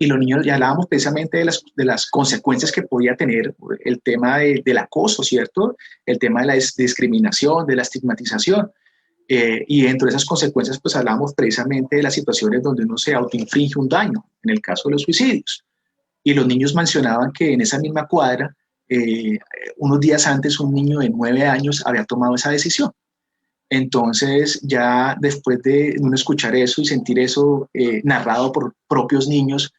Y los niños, ya hablábamos precisamente de las consecuencias que podía tener el tema del acoso, ¿cierto? El tema de la discriminación, de la estigmatización. Y dentro de esas consecuencias, pues hablábamos precisamente de las situaciones donde uno se autoinflige un daño, en el caso de los suicidios. Y los niños mencionaban que en esa misma cuadra, unos días antes, un niño de 9 años había tomado esa decisión. Entonces, ya después de uno escuchar eso y sentir eso narrado por propios niños,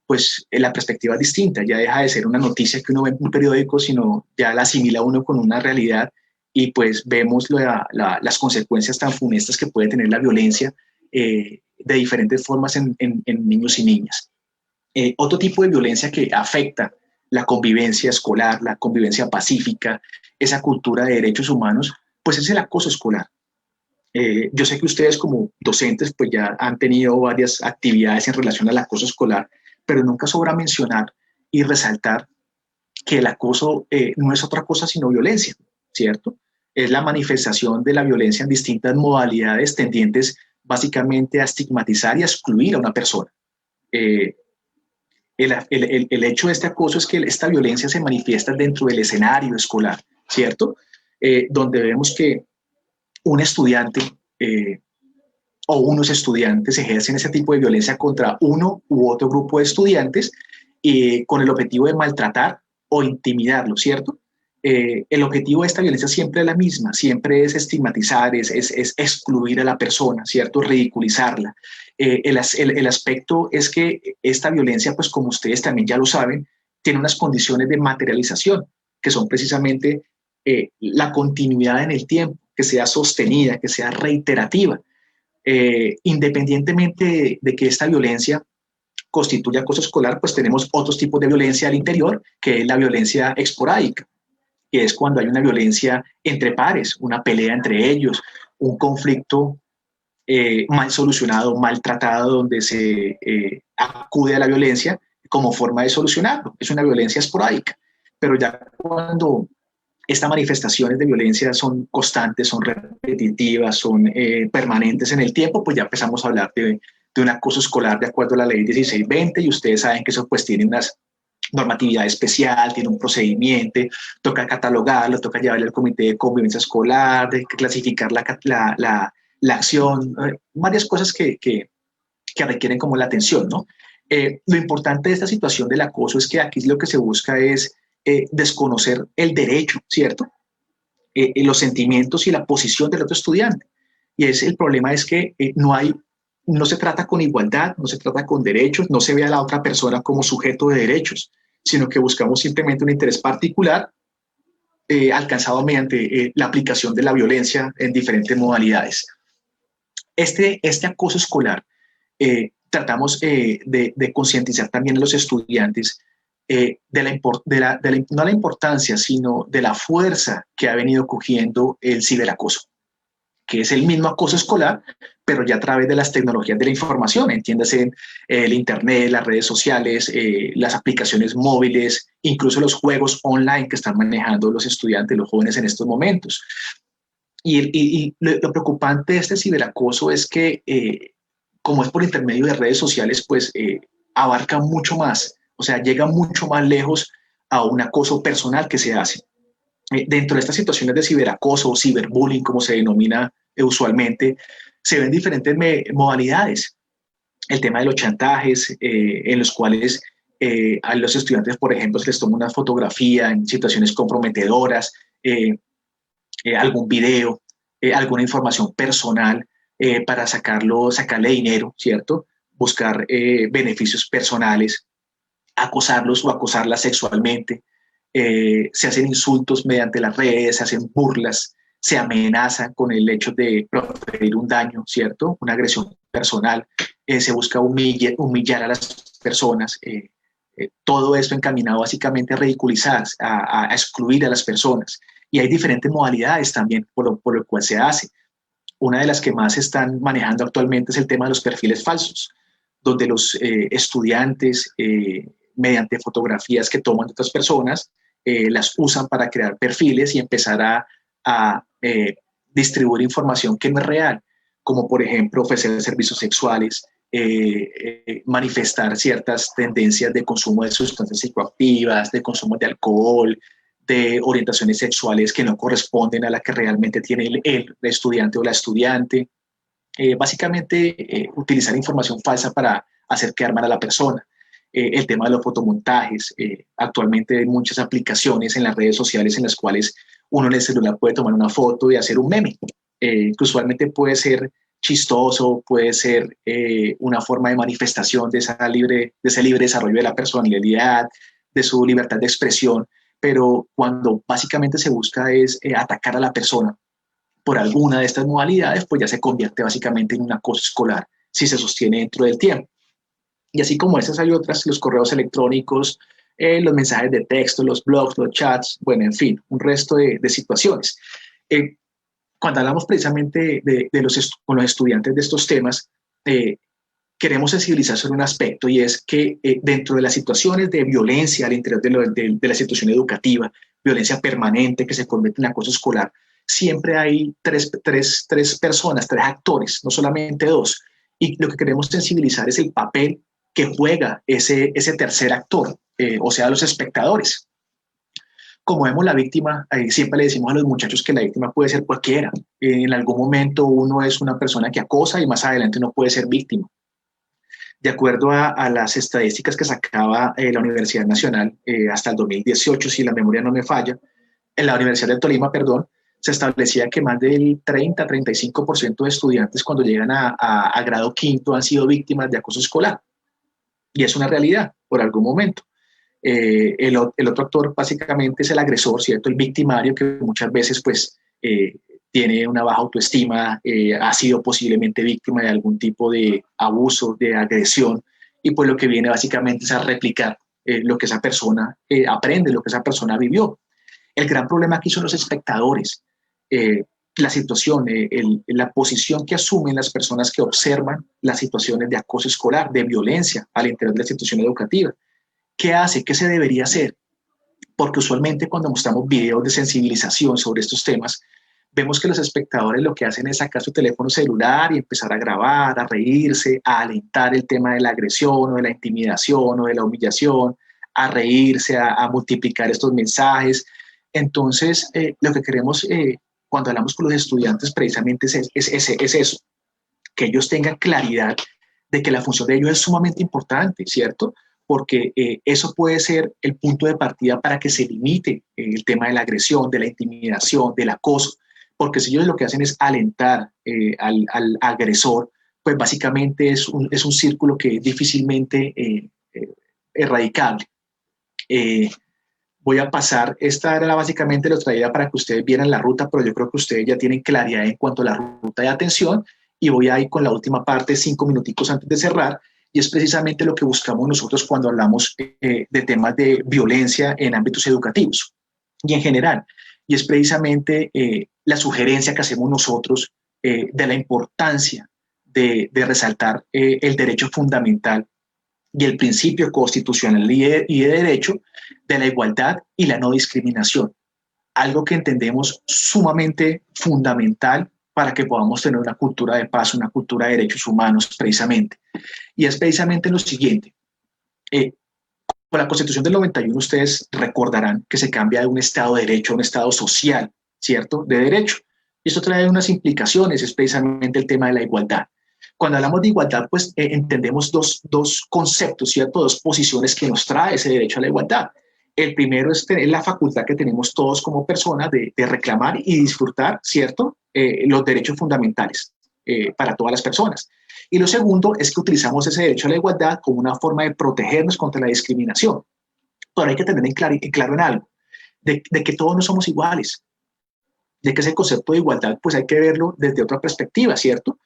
pues la perspectiva es distinta, ya deja de ser una noticia que uno ve en un periódico, sino ya la asimila uno con una realidad, y pues vemos las consecuencias tan funestas que puede tener la violencia de diferentes formas en niños y niñas. Otro tipo de violencia que afecta la convivencia escolar, la convivencia pacífica, esa cultura de derechos humanos, pues es el acoso escolar. Yo sé que ustedes como docentes pues ya han tenido varias actividades en relación al acoso escolar, pero nunca sobra mencionar y resaltar que el acoso no es otra cosa sino violencia, ¿cierto? Es la manifestación de la violencia en distintas modalidades tendientes básicamente a estigmatizar y a excluir a una persona. El hecho de este acoso es que esta violencia se manifiesta dentro del escenario escolar, ¿cierto? Donde vemos que un estudiante o unos estudiantes ejercen ese tipo de violencia contra uno u otro grupo de estudiantes con el objetivo de maltratar o intimidarlo, ¿cierto? El objetivo de esta violencia siempre es la misma, siempre es estigmatizar, es excluir a la persona, ¿cierto? Ridiculizarla. El aspecto es que esta violencia, pues como ustedes también ya lo saben, tiene unas condiciones de materialización, que son precisamente la continuidad en el tiempo, que sea sostenida, que sea reiterativa. Independientemente de que esta violencia constituya acoso escolar, pues tenemos otros tipos de violencia al interior, que es la violencia esporádica, que es cuando hay una violencia entre pares, una pelea entre ellos, un conflicto mal solucionado, mal tratado, donde se acude a la violencia como forma de solucionarlo. Es una violencia esporádica, pero ya cuando estas manifestaciones de violencia son constantes, son repetitivas, son permanentes en el tiempo, pues ya empezamos a hablar de un acoso escolar de acuerdo a la ley 1620, y ustedes saben que eso pues tiene unas normatividad especial, tiene un procedimiento, toca catalogarlo, toca llevarle al comité de convivencia escolar, de clasificar la acción, varias cosas que requieren como la atención, ¿no? Lo importante de esta situación del acoso es que aquí lo que se busca es desconocer el derecho, ¿cierto? Los sentimientos y la posición del otro estudiante. Y el problema es que no se trata con igualdad, no se trata con derechos, no se ve a la otra persona como sujeto de derechos, sino que buscamos simplemente un interés particular alcanzado mediante la aplicación de la violencia en diferentes modalidades. Este acoso escolar tratamos de concientizar también a los estudiantes no la importancia, sino de la fuerza que ha venido cogiendo el ciberacoso, que es el mismo acoso escolar, pero ya a través de las tecnologías de la información, entiéndase el internet, las redes sociales, las aplicaciones móviles, incluso los juegos online que están manejando los estudiantes, los jóvenes en estos momentos. Y lo preocupante de este ciberacoso es que, como es por intermedio de redes sociales, pues abarca mucho más, o sea, llega mucho más lejos a un acoso personal que se hace. Dentro de estas situaciones de ciberacoso o ciberbullying, como se denomina usualmente, se ven diferentes modalidades. El tema de los chantajes, en los cuales a los estudiantes, por ejemplo, se les toma una fotografía en situaciones comprometedoras, algún video, alguna información personal para sacarle dinero, ¿cierto? Buscar beneficios personales, acosarlos o acosarlas sexualmente. Se hacen insultos mediante las redes, se hacen burlas, se amenaza con el hecho de proferir un daño, ¿cierto? Una agresión personal, se busca humillar a las personas, todo esto encaminado básicamente a ridiculizar, a excluir a las personas. Y hay diferentes modalidades también por lo cual se hace. Una de las que más se están manejando actualmente es el tema de los perfiles falsos, donde los estudiantes, mediante fotografías que toman de otras personas, las usan para crear perfiles y empezar a distribuir información que no es real, como por ejemplo ofrecer servicios sexuales, manifestar ciertas tendencias de consumo de sustancias psicoactivas, de consumo de alcohol, de orientaciones sexuales que no corresponden a la que realmente tiene el estudiante o la estudiante. Básicamente utilizar información falsa para hacer quedar mal a la persona. El tema de los fotomontajes, actualmente hay muchas aplicaciones en las redes sociales en las cuales uno en el celular puede tomar una foto y hacer un meme, que usualmente puede ser chistoso, puede ser una forma de manifestación de ese libre desarrollo de la personalidad, de su libertad de expresión, pero cuando básicamente se busca es atacar a la persona por alguna de estas modalidades, pues ya se convierte básicamente en un acoso escolar, si se sostiene dentro del tiempo. Y así como esas hay otras, los correos electrónicos, los mensajes de texto, los blogs, los chats, bueno, en fin, un resto de situaciones. Cuando hablamos precisamente con los estudiantes de estos temas, queremos sensibilizar sobre un aspecto, y es que dentro de las situaciones de violencia al interior de la institución educativa, violencia permanente que se convierte en acoso escolar, siempre hay tres personas, tres actores, no solamente dos. Y lo que queremos sensibilizar es el papel que juega ese tercer actor, o sea, los espectadores. Como vemos, la víctima, siempre le decimos a los muchachos que la víctima puede ser cualquiera. En algún momento uno es una persona que acosa y más adelante uno puede ser víctima. De acuerdo a las estadísticas que sacaba la Universidad Nacional hasta el 2018, si la memoria no me falla, en la Universidad de Tolima, perdón, se establecía que más del 30-35% de estudiantes cuando llegan a grado quinto han sido víctimas de acoso escolar. Y es una realidad por algún momento. El otro actor básicamente es el agresor, ¿cierto? El victimario, que muchas veces pues tiene una baja autoestima, ha sido posiblemente víctima de algún tipo de abuso, de agresión, y pues lo que viene básicamente es a replicar lo que esa persona aprende, lo que esa persona vivió. El gran problema aquí son los espectadores, la situación, la posición que asumen las personas que observan las situaciones de acoso escolar, de violencia al interior de la institución educativa. ¿Qué hace? ¿Qué se debería hacer? Porque usualmente cuando mostramos videos de sensibilización sobre estos temas, vemos que los espectadores lo que hacen es sacar su teléfono celular y empezar a grabar, a reírse, a alentar el tema de la agresión o de la intimidación o de la humillación, a reírse, a multiplicar estos mensajes. Entonces, lo que queremos cuando hablamos con los estudiantes precisamente es eso, que ellos tengan claridad de que la función de ellos es sumamente importante, ¿cierto? Porque eso puede ser el punto de partida para que se limite el tema de la agresión, de la intimidación, del acoso, porque si ellos lo que hacen es alentar al agresor, pues básicamente es un círculo que es difícilmente erradicable. Voy a pasar, esta era básicamente la traída para que ustedes vieran la ruta, pero yo creo que ustedes ya tienen claridad en cuanto a la ruta de atención, y voy a ir con la última parte, 5 minuticos antes de cerrar, y es precisamente lo que buscamos nosotros cuando hablamos de temas de violencia en ámbitos educativos y en general. Y es precisamente la sugerencia que hacemos nosotros de la importancia de resaltar el derecho fundamental y el principio constitucional y de derecho de la igualdad y la no discriminación. Algo que entendemos sumamente fundamental para que podamos tener una cultura de paz, una cultura de derechos humanos precisamente. Y es precisamente lo siguiente. Con la Constitución del 91 ustedes recordarán que se cambia de un Estado de Derecho a un Estado social, ¿cierto? De derecho. Y esto trae unas implicaciones, es precisamente el tema de la igualdad. Cuando hablamos de igualdad, pues entendemos dos conceptos, ¿cierto? Dos posiciones que nos trae ese derecho a la igualdad. El primero es tener la facultad que tenemos todos como personas de reclamar y disfrutar, ¿cierto? Los derechos fundamentales para todas las personas. Y lo segundo es que utilizamos ese derecho a la igualdad como una forma de protegernos contra la discriminación. Pero hay que tener en claro en algo, de que todos no somos iguales, de que ese concepto de igualdad pues hay que verlo desde otra perspectiva, ¿cierto?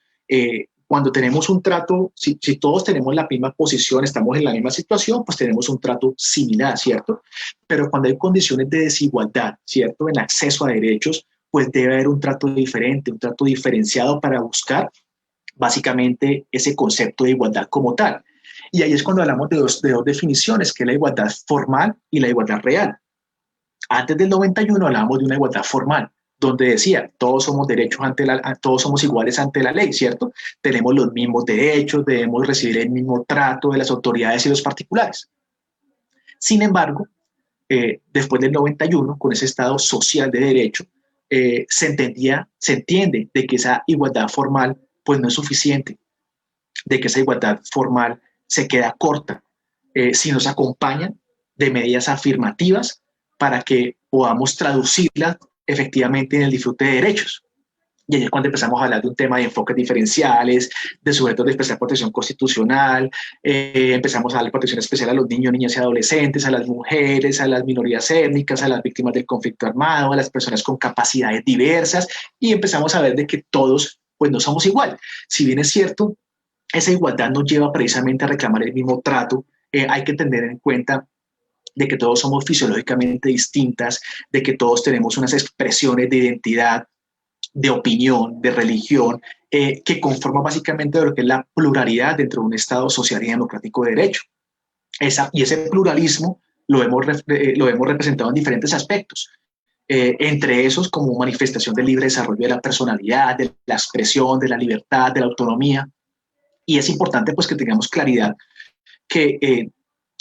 Cuando tenemos un trato, si todos tenemos la misma posición, estamos en la misma situación, pues tenemos un trato similar, ¿cierto? Pero cuando hay condiciones de desigualdad, ¿cierto? En acceso a derechos, pues debe haber un trato diferente, un trato diferenciado para buscar básicamente ese concepto de igualdad como tal. Y ahí es cuando hablamos de dos definiciones, que es la igualdad formal y la igualdad real. Antes del 91 hablábamos de una igualdad formal, donde decía, todos somos todos somos iguales ante la ley, ¿cierto? Tenemos los mismos derechos, debemos recibir el mismo trato de las autoridades y los particulares. Sin embargo, después del 91, con ese Estado social de derecho, se entiende de que esa igualdad formal pues no es suficiente, de que esa igualdad formal se queda corta, si nos acompañan de medidas afirmativas para que podamos traducirla efectivamente en el disfrute de derechos. Y ahí es cuando empezamos a hablar de un tema de enfoques diferenciales, de sujetos de especial protección constitucional, empezamos a dar protección especial a los niños, niñas y adolescentes, a las mujeres, a las minorías étnicas, a las víctimas del conflicto armado, a las personas con capacidades diversas, y empezamos a ver de que todos pues no somos igual. Si bien es cierto, esa igualdad nos lleva precisamente a reclamar el mismo trato, hay que tener en cuenta de que todos somos fisiológicamente distintas, de que todos tenemos unas expresiones de identidad, de opinión, de religión, que conforman básicamente lo que es la pluralidad dentro de un Estado social y democrático de derecho. Y ese pluralismo lo hemos representado en diferentes aspectos. entre esos como manifestación del libre desarrollo de la personalidad, de la expresión, de la libertad, de la autonomía. Y es importante pues que tengamos claridad que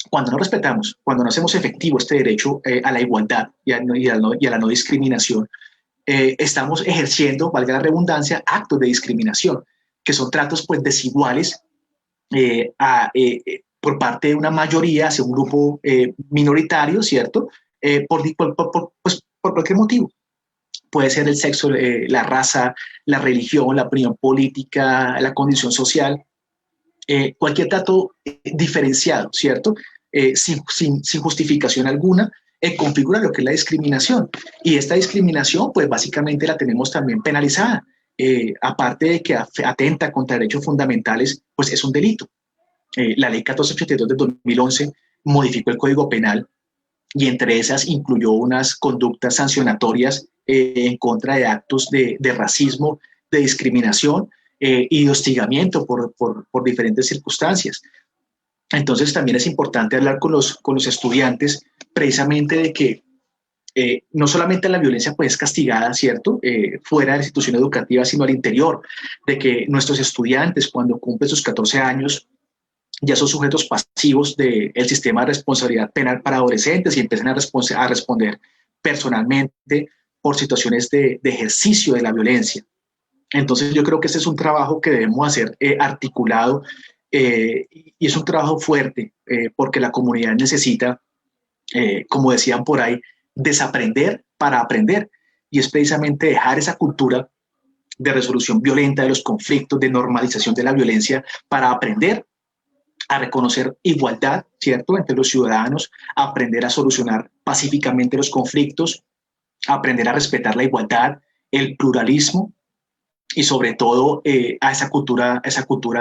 cuando no respetamos, cuando no hacemos efectivo este derecho a la igualdad y a la no discriminación, estamos ejerciendo, valga la redundancia, actos de discriminación, que son tratos pues desiguales por parte de una mayoría hacia un grupo minoritario, ¿cierto? Por cualquier motivo. Puede ser el sexo, la raza, la religión, la opinión política, la condición social, cualquier trato diferenciado, ¿cierto? Sin justificación alguna, configura lo que es la discriminación. Y esta discriminación, pues básicamente la tenemos también penalizada. Aparte de que atenta contra derechos fundamentales, pues es un delito. La ley 1482 de 2011 modificó el Código Penal y entre esas incluyó unas conductas sancionatorias en contra de actos de racismo, de discriminación y de hostigamiento por diferentes circunstancias. Entonces también es importante hablar con los estudiantes precisamente de que no solamente la violencia pues es castigada, ¿cierto? Fuera de la institución educativa, sino al interior, de que nuestros estudiantes cuando cumplen sus 14 años ya son sujetos pasivos del sistema de responsabilidad penal para adolescentes y empiezan a responder personalmente por situaciones de ejercicio de la violencia. Entonces yo creo que este es un trabajo que debemos hacer articulado y es un trabajo fuerte porque la comunidad necesita, como decían por ahí, desaprender para aprender, y es precisamente dejar esa cultura de resolución violenta de los conflictos, de normalización de la violencia, para aprender a reconocer igualdad, ¿cierto?, entre los ciudadanos, a aprender a solucionar pacíficamente los conflictos, a aprender a respetar la igualdad, el pluralismo y sobre todo a esa cultura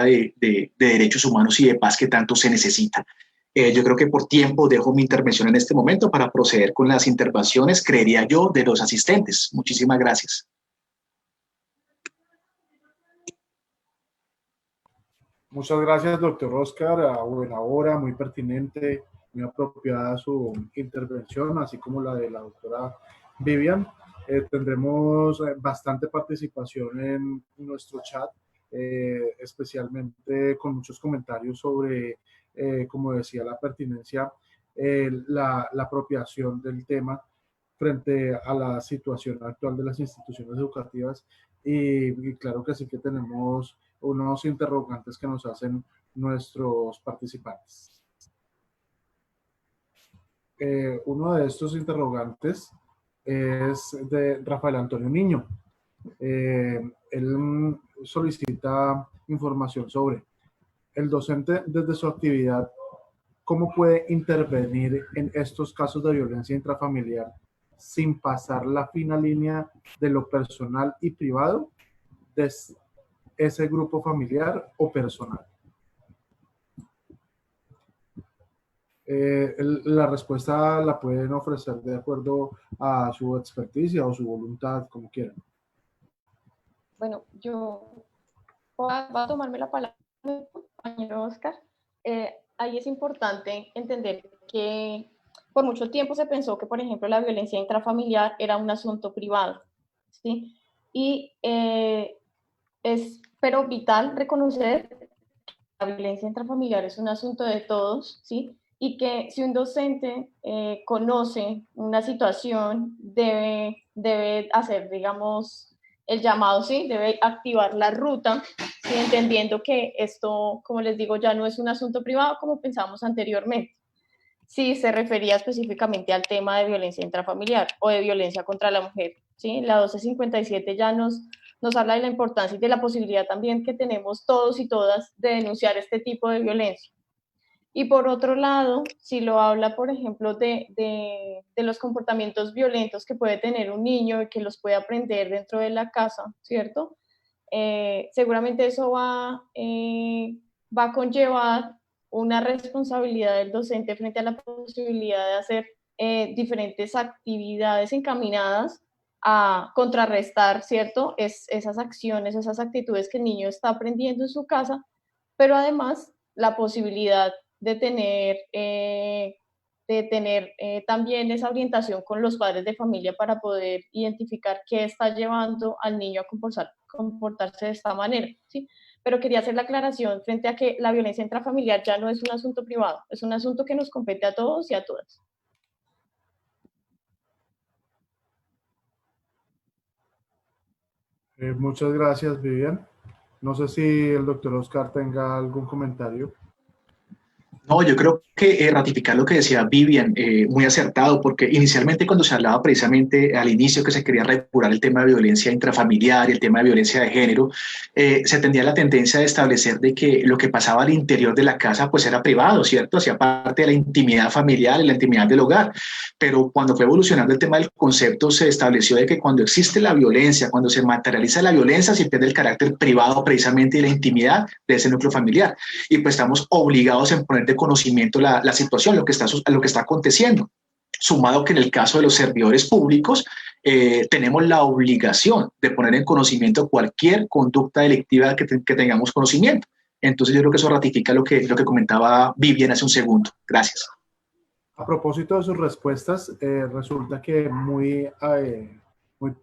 de derechos humanos y de paz que tanto se necesita. Yo creo que por tiempo dejo mi intervención en este momento para proceder con las intervenciones, creería yo, de los asistentes. Muchísimas gracias. Muchas gracias, doctor Oscar. A buena hora, muy pertinente, muy apropiada su intervención, así como la de la doctora Vivian. Tendremos bastante participación en nuestro chat, especialmente con muchos comentarios sobre, como decía, la pertinencia, la apropiación del tema frente a la situación actual de las instituciones educativas y claro que sí que tenemos unos interrogantes que nos hacen nuestros participantes. Uno de estos interrogantes es de Rafael Antonio Niño. Él solicita información sobre el docente desde su actividad, cómo puede intervenir en estos casos de violencia intrafamiliar sin pasar la fina línea de lo personal y privado de ese grupo familiar o personal. La respuesta la pueden ofrecer de acuerdo a su experticia o su voluntad, como quieran. Bueno, yo voy a tomarme la palabra, compañero Oscar. Ahí es importante entender que por mucho tiempo se pensó que, por ejemplo, la violencia intrafamiliar era un asunto privado, ¿sí? Y pero vital reconocer que la violencia intrafamiliar es un asunto de todos, ¿sí? Y que si un docente conoce una situación, debe hacer, digamos, el llamado, ¿sí? Debe activar la ruta, ¿sí? Entendiendo que esto, como les digo, ya no es un asunto privado como pensamos anteriormente. Sí, se refería específicamente al tema de violencia intrafamiliar o de violencia contra la mujer, ¿sí? La 1257 ya nos habla de la importancia y de la posibilidad también que tenemos todos y todas de denunciar este tipo de violencia. Y por otro lado, si lo habla, por ejemplo, de los comportamientos violentos que puede tener un niño y que los puede aprender dentro de la casa, ¿cierto? Seguramente eso va a conllevar una responsabilidad del docente frente a la posibilidad de hacer diferentes actividades encaminadas a contrarrestar, ¿cierto? Esas acciones, esas actitudes que el niño está aprendiendo en su casa, pero además la posibilidad de tener de tener también esa orientación con los padres de familia para poder identificar qué está llevando al niño a comportarse de esta manera, ¿sí? Pero quería hacer la aclaración frente a que la violencia intrafamiliar ya no es un asunto privado, es un asunto que nos compete a todos y a todas. Muchas gracias, Vivian. No sé si el doctor Oscar tenga algún comentario. No, yo creo que ratificar lo que decía Vivian, muy acertado, porque inicialmente cuando se hablaba precisamente al inicio que se quería regular el tema de violencia intrafamiliar y el tema de violencia de género, se tendía la tendencia de establecer de que lo que pasaba al interior de la casa pues era privado, ¿cierto? Hacía parte de la intimidad familiar y la intimidad del hogar. Pero cuando fue evolucionando el tema del concepto, se estableció de que cuando existe la violencia, cuando se materializa la violencia, se pierde el carácter privado precisamente de la intimidad de ese núcleo familiar. Y pues estamos obligados en poner de conocimiento la situación, lo que está aconteciendo. Sumado que en el caso de los servidores públicos, tenemos la obligación de poner en conocimiento cualquier conducta delictiva que tengamos conocimiento. Entonces yo creo que eso ratifica lo que comentaba Vivian hace un segundo. Gracias. A propósito de sus respuestas, resulta que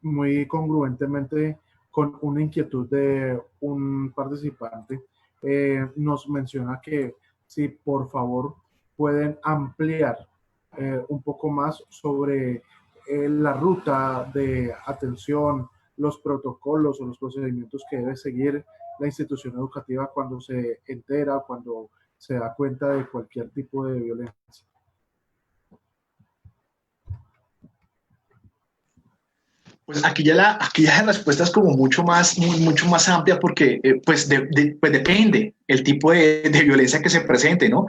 muy congruentemente con una inquietud de un participante, nos menciona que si por favor pueden ampliar un poco más sobre la ruta de atención, los protocolos o los procedimientos que debe seguir la institución educativa cuando se entera, cuando se da cuenta de cualquier tipo de violencia. Pues aquí ya la respuesta es como mucho más amplia porque pues depende el tipo de violencia que se presente, ¿no?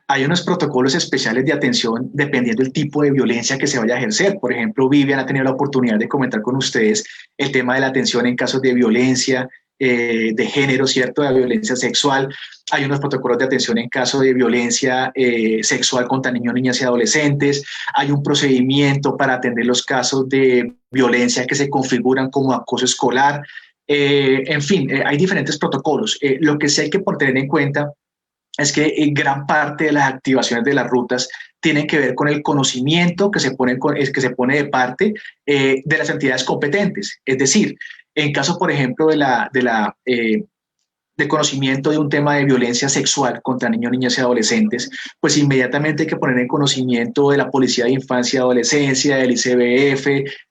Hay unos protocolos especiales de atención dependiendo del tipo de violencia que se vaya a ejercer. Por ejemplo, Vivian ha tenido la oportunidad de comentar con ustedes el tema de la atención en casos de violencia de género, ¿cierto? De violencia sexual. Hay unos protocolos de atención en caso de violencia sexual contra niños, niñas y adolescentes. Hay un procedimiento para atender los casos de violencia que se configuran como acoso escolar. En fin, hay diferentes protocolos. Lo que sí hay que tener en cuenta es que gran parte de las activaciones de las rutas tienen que ver con el conocimiento que se pone de parte de las entidades competentes. Es decir, en caso, por ejemplo, de conocimiento de un tema de violencia sexual contra niños, niñas y adolescentes, pues inmediatamente hay que poner en conocimiento de la Policía de Infancia y Adolescencia, del ICBF,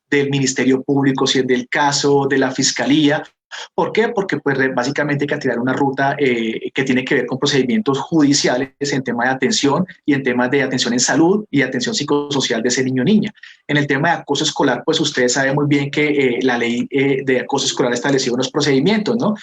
del Ministerio Público, si es del caso, de la Fiscalía. ¿Por qué? Porque pues básicamente hay que activar una ruta que tiene que ver con procedimientos judiciales en temas de atención y en temas de atención en salud y atención psicosocial de ese niño o niña. En el tema de acoso escolar, pues ustedes saben muy bien que la ley de acoso escolar estableció unos procedimientos, ¿no?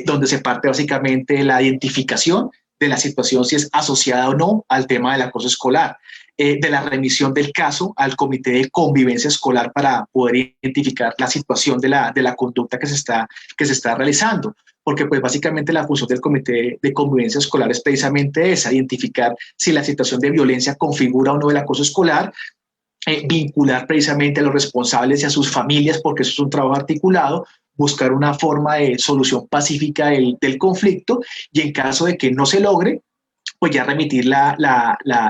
Donde se parte básicamente de la identificación de la situación, si es asociada o no al tema del acoso escolar. De la remisión del caso al Comité de Convivencia Escolar para poder identificar la situación de la conducta que se está realizando. Porque pues básicamente la función del Comité de Convivencia Escolar es precisamente esa, identificar si la situación de violencia configura o no el acoso escolar, vincular precisamente a los responsables y a sus familias, porque eso es un trabajo articulado, buscar una forma de solución pacífica del conflicto y en caso de que no se logre, pues ya remitir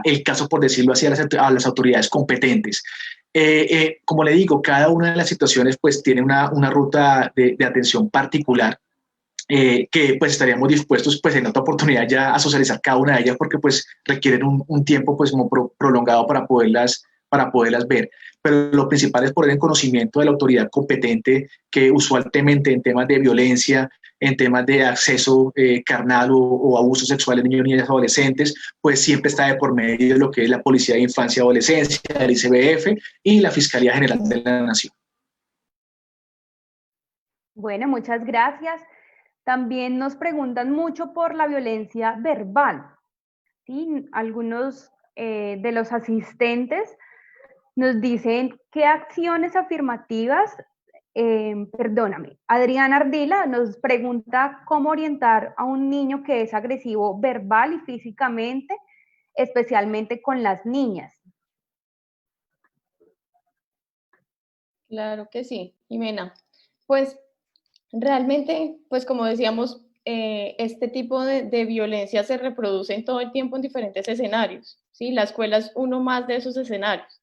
el caso, por decirlo así, a las autoridades competentes. Como le digo, cada una de las situaciones pues tiene una ruta de atención particular que pues estaríamos dispuestos pues en otra oportunidad ya a socializar cada una de ellas porque pues requieren un tiempo pues como prolongado para poderlas ver. Pero lo principal es poner en conocimiento de la autoridad competente que usualmente en temas de violencia, en temas de acceso carnal o abuso sexual de niños, niñas y adolescentes, pues siempre está de por medio de lo que es la Policía de Infancia y Adolescencia, el ICBF y la Fiscalía General de la Nación. Bueno, muchas gracias. También nos preguntan mucho por la violencia verbal, ¿sí? Algunos de los asistentes nos dicen qué acciones afirmativas, Adriana Ardila nos pregunta cómo orientar a un niño que es agresivo verbal y físicamente, especialmente con las niñas. Claro que sí, Jimena. Pues realmente, pues como decíamos, este tipo de violencia se reproducen todo el tiempo en diferentes escenarios, ¿sí? La escuela es uno más de esos escenarios.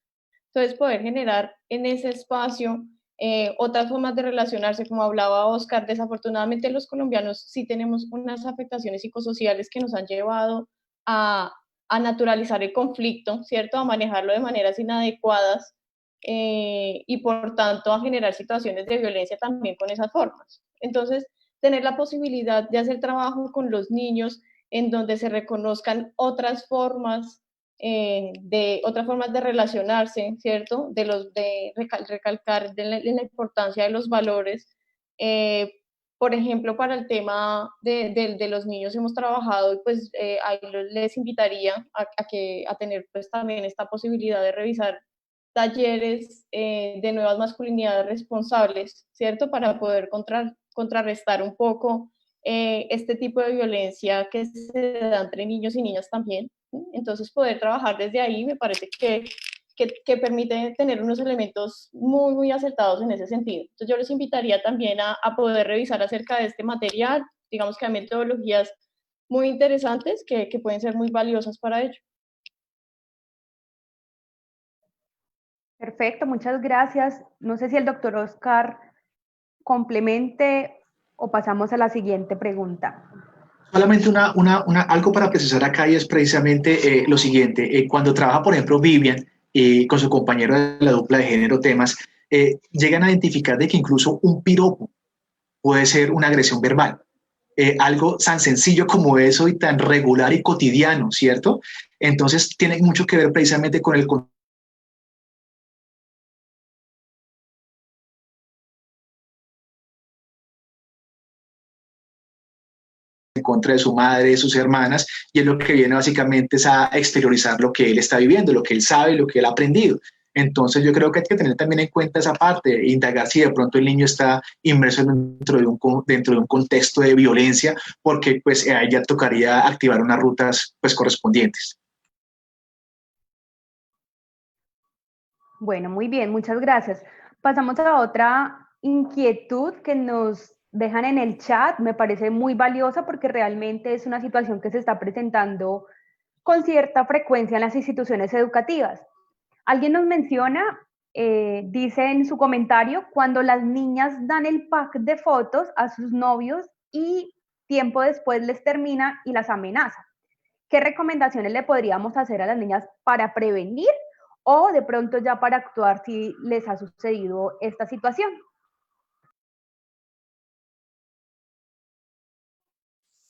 Entonces, poder generar en ese espacio otras formas de relacionarse, como hablaba Oscar, desafortunadamente los colombianos sí tenemos unas afectaciones psicosociales que nos han llevado a naturalizar el conflicto, ¿cierto? A manejarlo de maneras inadecuadas y por tanto a generar situaciones de violencia también con esas formas. Entonces, tener la posibilidad de hacer trabajo con los niños en donde se reconozcan otras formas de relacionarse, ¿cierto? De recalcar la importancia de los valores. Por ejemplo, para el tema de los niños hemos trabajado y pues ahí les invitaría a tener pues también esta posibilidad de revisar talleres de nuevas masculinidades responsables, ¿cierto? Para poder contrarrestar un poco este tipo de violencia que se da entre niños y niñas también. Entonces, poder trabajar desde ahí me parece que permite tener unos elementos muy, muy acertados en ese sentido. Entonces, yo les invitaría también a poder revisar acerca de este material, digamos que hay metodologías muy interesantes que pueden ser muy valiosas para ello. Perfecto, muchas gracias. No sé si el doctor Oscar complemente o pasamos a la siguiente pregunta. Solamente algo para precisar acá y es precisamente lo siguiente. Cuando trabaja, por ejemplo, Vivian con su compañero de la dupla de género temas, llegan a identificar de que incluso un piropo puede ser una agresión verbal. Algo tan sencillo como eso y tan regular y cotidiano, ¿cierto? Entonces tiene mucho que ver precisamente con el en contra de su madre, de sus hermanas, y es lo que viene básicamente es a exteriorizar lo que él está viviendo, lo que él sabe, lo que él ha aprendido. Entonces yo creo que hay que tener también en cuenta esa parte, indagar si de pronto el niño está inmerso dentro de un contexto de violencia, porque pues a ella tocaría activar unas rutas pues correspondientes. Bueno, muy bien, muchas gracias. Pasamos a otra inquietud que nos dejan en el chat. Me parece muy valiosa porque realmente es una situación que se está presentando con cierta frecuencia en las instituciones educativas. Alguien nos menciona, dice en su comentario, cuando las niñas dan el pack de fotos a sus novios y tiempo después les termina y las amenaza. ¿Qué recomendaciones le podríamos hacer a las niñas para prevenir o de pronto ya para actuar si les ha sucedido esta situación?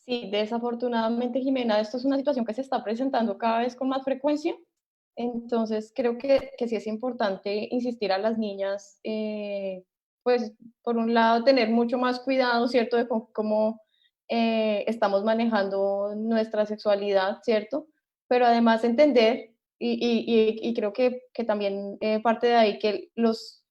Sí, desafortunadamente, Jimena, esto es una situación que se está presentando cada vez con más frecuencia. Entonces, creo que sí es importante insistir a las niñas, pues, por un lado, tener mucho más cuidado, ¿cierto?, de cómo estamos manejando nuestra sexualidad, ¿cierto? Pero además entender, y creo que también parte de ahí, que los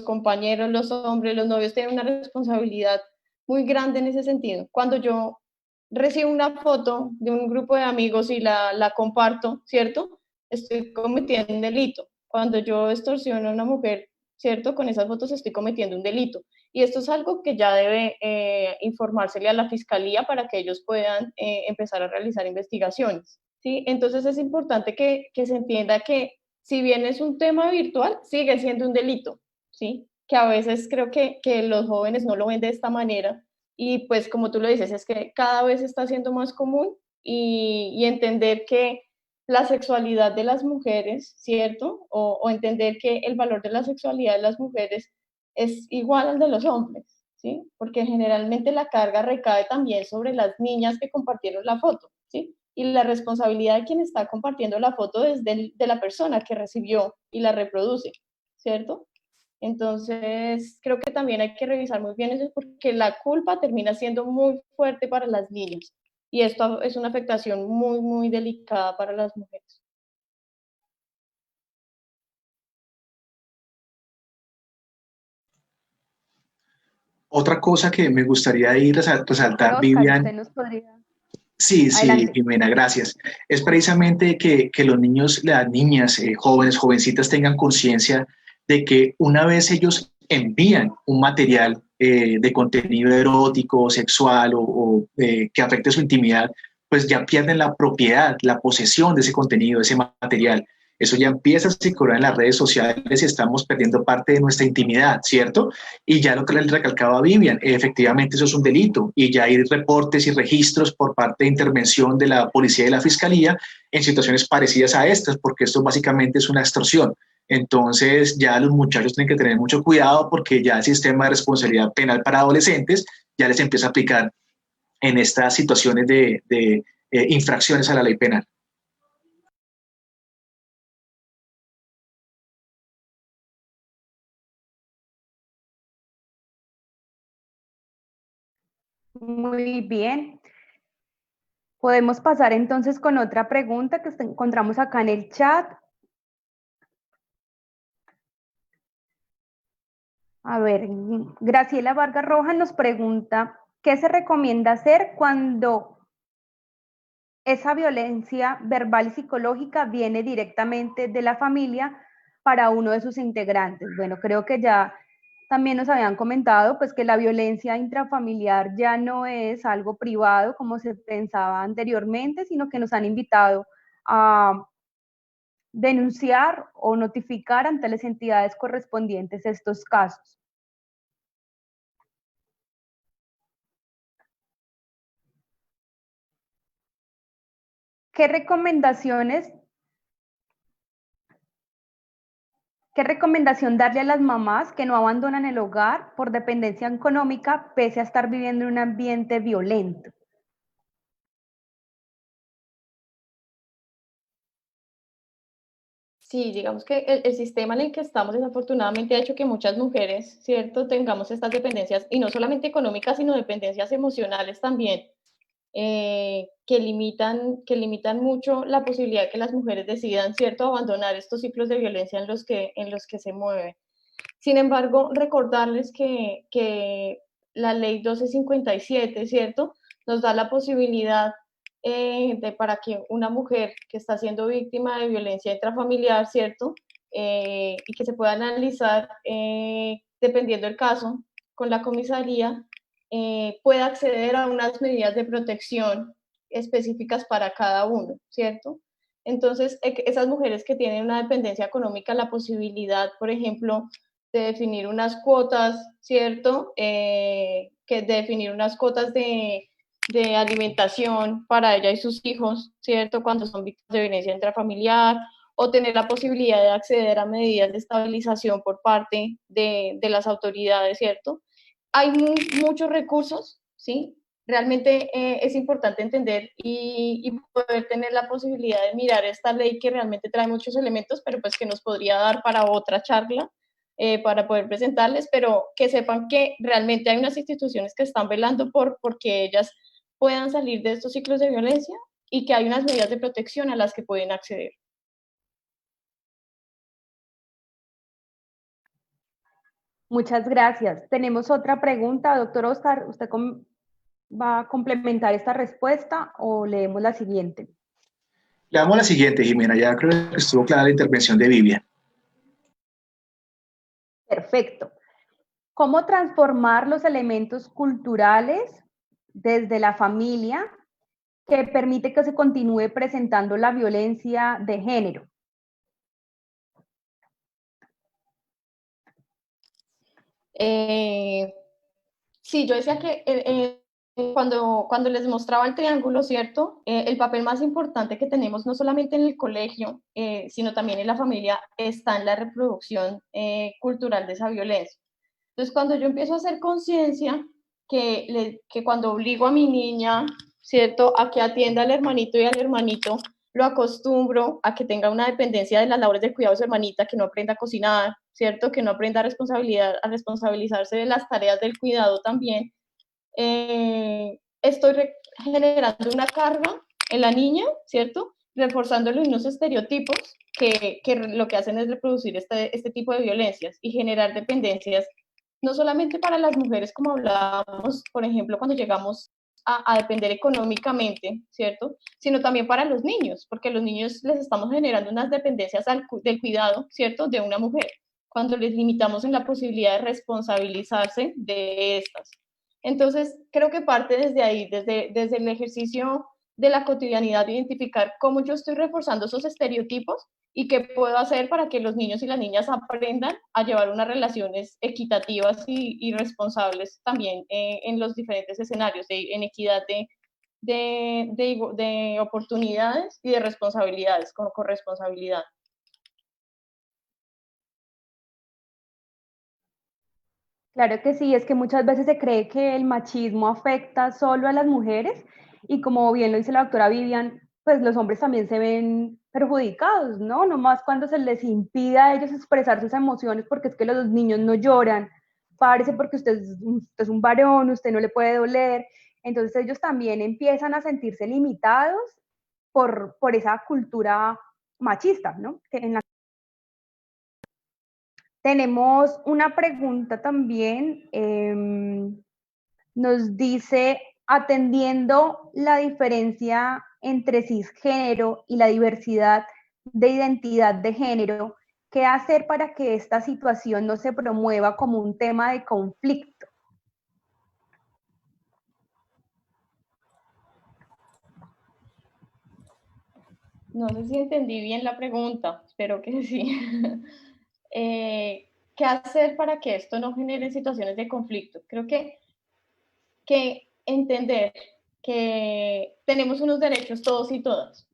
compañeros, los hombres, los novios tienen una responsabilidad muy grande en ese sentido. Cuando yo recibo una foto de un grupo de amigos y la comparto, ¿cierto?, estoy cometiendo un delito. Cuando yo extorsiono a una mujer, ¿cierto?, con esas fotos estoy cometiendo un delito. Y esto es algo que ya debe informársele a la fiscalía para que ellos puedan empezar a realizar investigaciones, ¿sí? Entonces es importante que se entienda que si bien es un tema virtual, sigue siendo un delito, ¿sí? Que a veces creo que los jóvenes no lo ven de esta manera y pues como tú lo dices, es que cada vez está siendo más común y entender que la sexualidad de las mujeres, ¿cierto? O entender que el valor de la sexualidad de las mujeres es igual al de los hombres, ¿sí? Porque generalmente la carga recae también sobre las niñas que compartieron la foto, ¿sí? Y la responsabilidad de quien está compartiendo la foto es de la persona que recibió y la reproduce, ¿cierto? Entonces, creo que también hay que revisar muy bien eso porque la culpa termina siendo muy fuerte para las niñas y esto es una afectación muy, muy delicada para las mujeres. Otra cosa que me gustaría ir a resaltar, Oscar, Vivian. ¿usted nos podría...? Sí, Adelante. Jimena, gracias. Es precisamente que los niños, las niñas, jóvenes, jovencitas tengan conciencia de que una vez ellos envían un material de contenido erótico, sexual que afecte su intimidad, pues ya pierden la propiedad, la posesión de ese contenido, de ese material. Eso ya empieza a circular en las redes sociales y estamos perdiendo parte de nuestra intimidad, ¿cierto? Y ya lo que le recalcaba Vivian, efectivamente eso es un delito y ya hay reportes y registros por parte de intervención de la policía y la fiscalía en situaciones parecidas a estas, porque esto básicamente es una extorsión. Entonces ya los muchachos tienen que tener mucho cuidado porque ya el sistema de responsabilidad penal para adolescentes ya les empieza a aplicar en estas situaciones de infracciones a la ley penal. Muy bien. Podemos pasar entonces con otra pregunta que encontramos acá en el chat. A ver, Graciela Vargas Rojas nos pregunta, ¿qué se recomienda hacer cuando esa violencia verbal y psicológica viene directamente de la familia para uno de sus integrantes? Bueno, creo que ya también nos habían comentado pues que la violencia intrafamiliar ya no es algo privado como se pensaba anteriormente, sino que nos han invitado a denunciar o notificar ante las entidades correspondientes estos casos. ¿Qué recomendación darle a las mamás que no abandonan el hogar por dependencia económica pese a estar viviendo en un ambiente violento? Sí, digamos que el sistema en el que estamos desafortunadamente ha hecho que muchas mujeres, ¿cierto?, tengamos estas dependencias, y no solamente económicas, sino dependencias emocionales también, que limitan mucho la posibilidad de que las mujeres decidan, ¿cierto?, abandonar estos ciclos de violencia en los que se mueven. Sin embargo, recordarles que la ley 1257, ¿cierto?, nos da la posibilidad para que una mujer que está siendo víctima de violencia intrafamiliar, ¿cierto?, y que se pueda analizar, dependiendo del caso, con la comisaría, pueda acceder a unas medidas de protección específicas para cada uno, ¿cierto? Entonces, esas mujeres que tienen una dependencia económica, la posibilidad, por ejemplo, de definir unas cuotas, ¿cierto? Que definir unas cuotas de alimentación para ella y sus hijos, ¿cierto? Cuando son víctimas de violencia intrafamiliar, o tener la posibilidad de acceder a medidas de estabilización por parte de las autoridades, ¿cierto? Hay muchos recursos, ¿sí? Realmente es importante entender y poder tener la posibilidad de mirar esta ley que realmente trae muchos elementos, pero pues que nos podría dar para otra charla, para poder presentarles, pero que sepan que realmente hay unas instituciones que están velando porque ellas puedan salir de estos ciclos de violencia y que hay unas medidas de protección a las que pueden acceder. Muchas gracias. Tenemos otra pregunta, doctor Oscar. ¿Usted va a complementar esta respuesta o leemos la siguiente? Le damos la siguiente, Jimena. Ya creo que estuvo clara la intervención de Vivian. Perfecto. ¿Cómo transformar los elementos culturales desde la familia que permite que se continúe presentando la violencia de género? Sí, yo decía que cuando les mostraba el triángulo, ¿cierto? El papel más importante que tenemos, no solamente en el colegio, sino también en la familia, está en la reproducción cultural de esa violencia. Entonces, cuando yo empiezo a hacer conciencia que cuando obligo a mi niña, ¿cierto?, a que atienda al hermanito y al hermanito, lo acostumbro a que tenga una dependencia de las labores del cuidado de su hermanita, que no aprenda a cocinar, ¿cierto?, que no aprenda a responsabilizarse de las tareas del cuidado también. Estoy generando una carga en la niña, ¿cierto?, reforzándole unos estereotipos que lo que hacen es reproducir este tipo de violencias y generar dependencias, no solamente para las mujeres, como hablábamos, por ejemplo, cuando llegamos a depender económicamente, ¿cierto?, sino también para los niños, porque a los niños les estamos generando unas dependencias del cuidado, ¿cierto?, de una mujer, cuando les limitamos en la posibilidad de responsabilizarse de estas. Entonces, creo que parte desde ahí, desde el ejercicio de la cotidianidad, de identificar cómo yo estoy reforzando esos estereotipos y qué puedo hacer para que los niños y las niñas aprendan a llevar unas relaciones equitativas y responsables también en los diferentes escenarios, en equidad de oportunidades y de responsabilidades, con corresponsabilidad. Claro que sí, es que muchas veces se cree que el machismo afecta solo a las mujeres y como bien lo dice la doctora Vivian, pues los hombres también se ven perjudicados, ¿no? Nomás cuando se les impide a ellos expresar sus emociones porque es que los niños no lloran, parece porque usted es un varón, usted no le puede doler, entonces ellos también empiezan a sentirse limitados por esa cultura machista, ¿no? Tenemos una pregunta también, nos dice, atendiendo la diferencia entre cisgénero y la diversidad de identidad de género, ¿qué hacer para que esta situación no se promueva como un tema de conflicto? No sé si entendí bien la pregunta, espero que sí. ¿Qué hacer para que esto no genere situaciones de conflicto? Creo que entender que tenemos unos derechos todos y todas,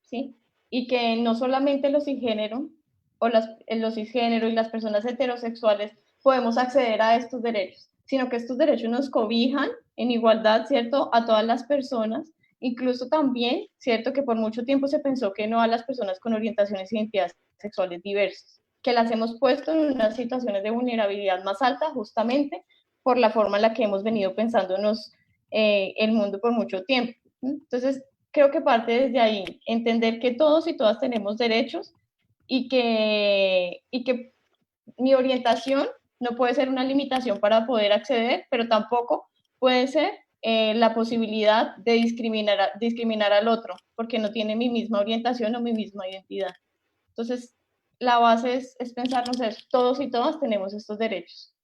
¿sí? Y que no solamente los cisgénero o los cisgénero y las personas heterosexuales podemos acceder a estos derechos, sino que estos derechos nos cobijan en igualdad, ¿cierto?, a todas las personas, incluso también, ¿cierto?, que por mucho tiempo se pensó que no a las personas con orientaciones e identidades sexuales diversas, que las hemos puesto en unas situaciones de vulnerabilidad más alta justamente por la forma en la que hemos venido pensándonos el mundo por mucho tiempo. Entonces, creo que parte desde ahí, entender que todos y todas tenemos derechos y que mi orientación no puede ser una limitación para poder acceder, pero tampoco puede ser la posibilidad de discriminar al otro, porque no tiene mi misma orientación o mi misma identidad. Entonces, la base es pensarnos eso, todos y todas tenemos estos derechos.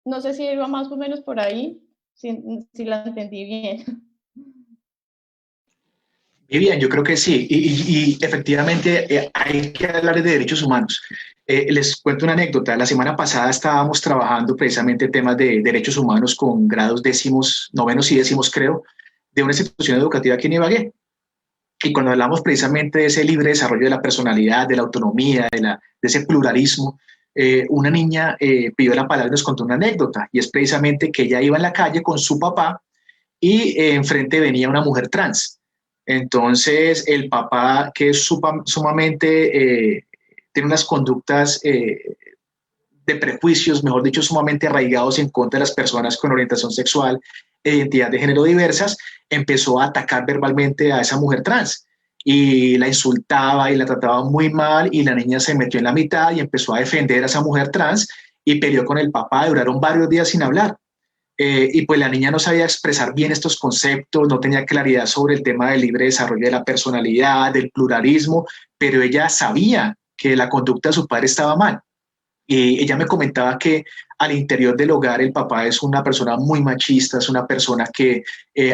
No sé si iba más o menos por ahí, si la entendí bien. Bien, yo creo que sí, y efectivamente hay que hablar de derechos humanos. Les cuento una anécdota. La semana pasada estábamos trabajando precisamente temas de derechos humanos con grados décimos, novenos y décimos, creo, de una institución educativa aquí en Ibagué. Y cuando hablamos precisamente de ese libre desarrollo de la personalidad, de la autonomía, de ese pluralismo, una niña pidió la palabra y nos contó una anécdota, y es precisamente que ella iba en la calle con su papá y enfrente venía una mujer trans. Entonces el papá, que es sumamente, tiene unas conductas de prejuicios, mejor dicho, sumamente arraigados en contra de las personas con orientación sexual e identidad de género diversas, empezó a atacar verbalmente a esa mujer trans y la insultaba y la trataba muy mal, y la niña se metió en la mitad y empezó a defender a esa mujer trans y peleó con el papá. Duraron varios días sin hablar. Y pues la niña no sabía expresar bien estos conceptos, no tenía claridad sobre el tema del libre desarrollo de la personalidad, del pluralismo, pero ella sabía que la conducta de su padre estaba mal. Y ella me comentaba que al interior del hogar el papá es una persona muy machista, es una persona que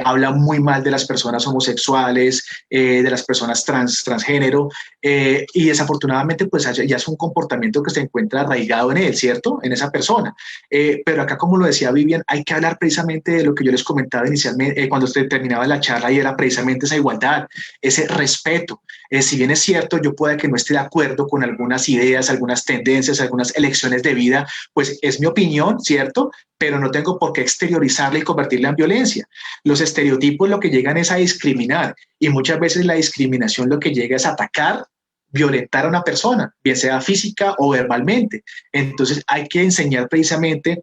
habla muy mal de las personas homosexuales, de las personas transgénero, y desafortunadamente pues ya es un comportamiento que se encuentra arraigado en él, ¿cierto? En esa persona. Pero acá, como lo decía Vivian, hay que hablar precisamente de lo que yo les comentaba inicialmente cuando usted terminaba la charla, y era precisamente esa igualdad, ese respeto. Si bien es cierto, yo pueda que no esté de acuerdo con algunas ideas, algunas tendencias, algunas elecciones de vida, pues es mi opinión, ¿cierto? Pero no tengo por qué exteriorizarla y convertirla en violencia. Los estereotipos lo que llegan es a discriminar, y muchas veces la discriminación lo que llega es atacar, violentar a una persona, bien sea física o verbalmente. Entonces hay que enseñar precisamente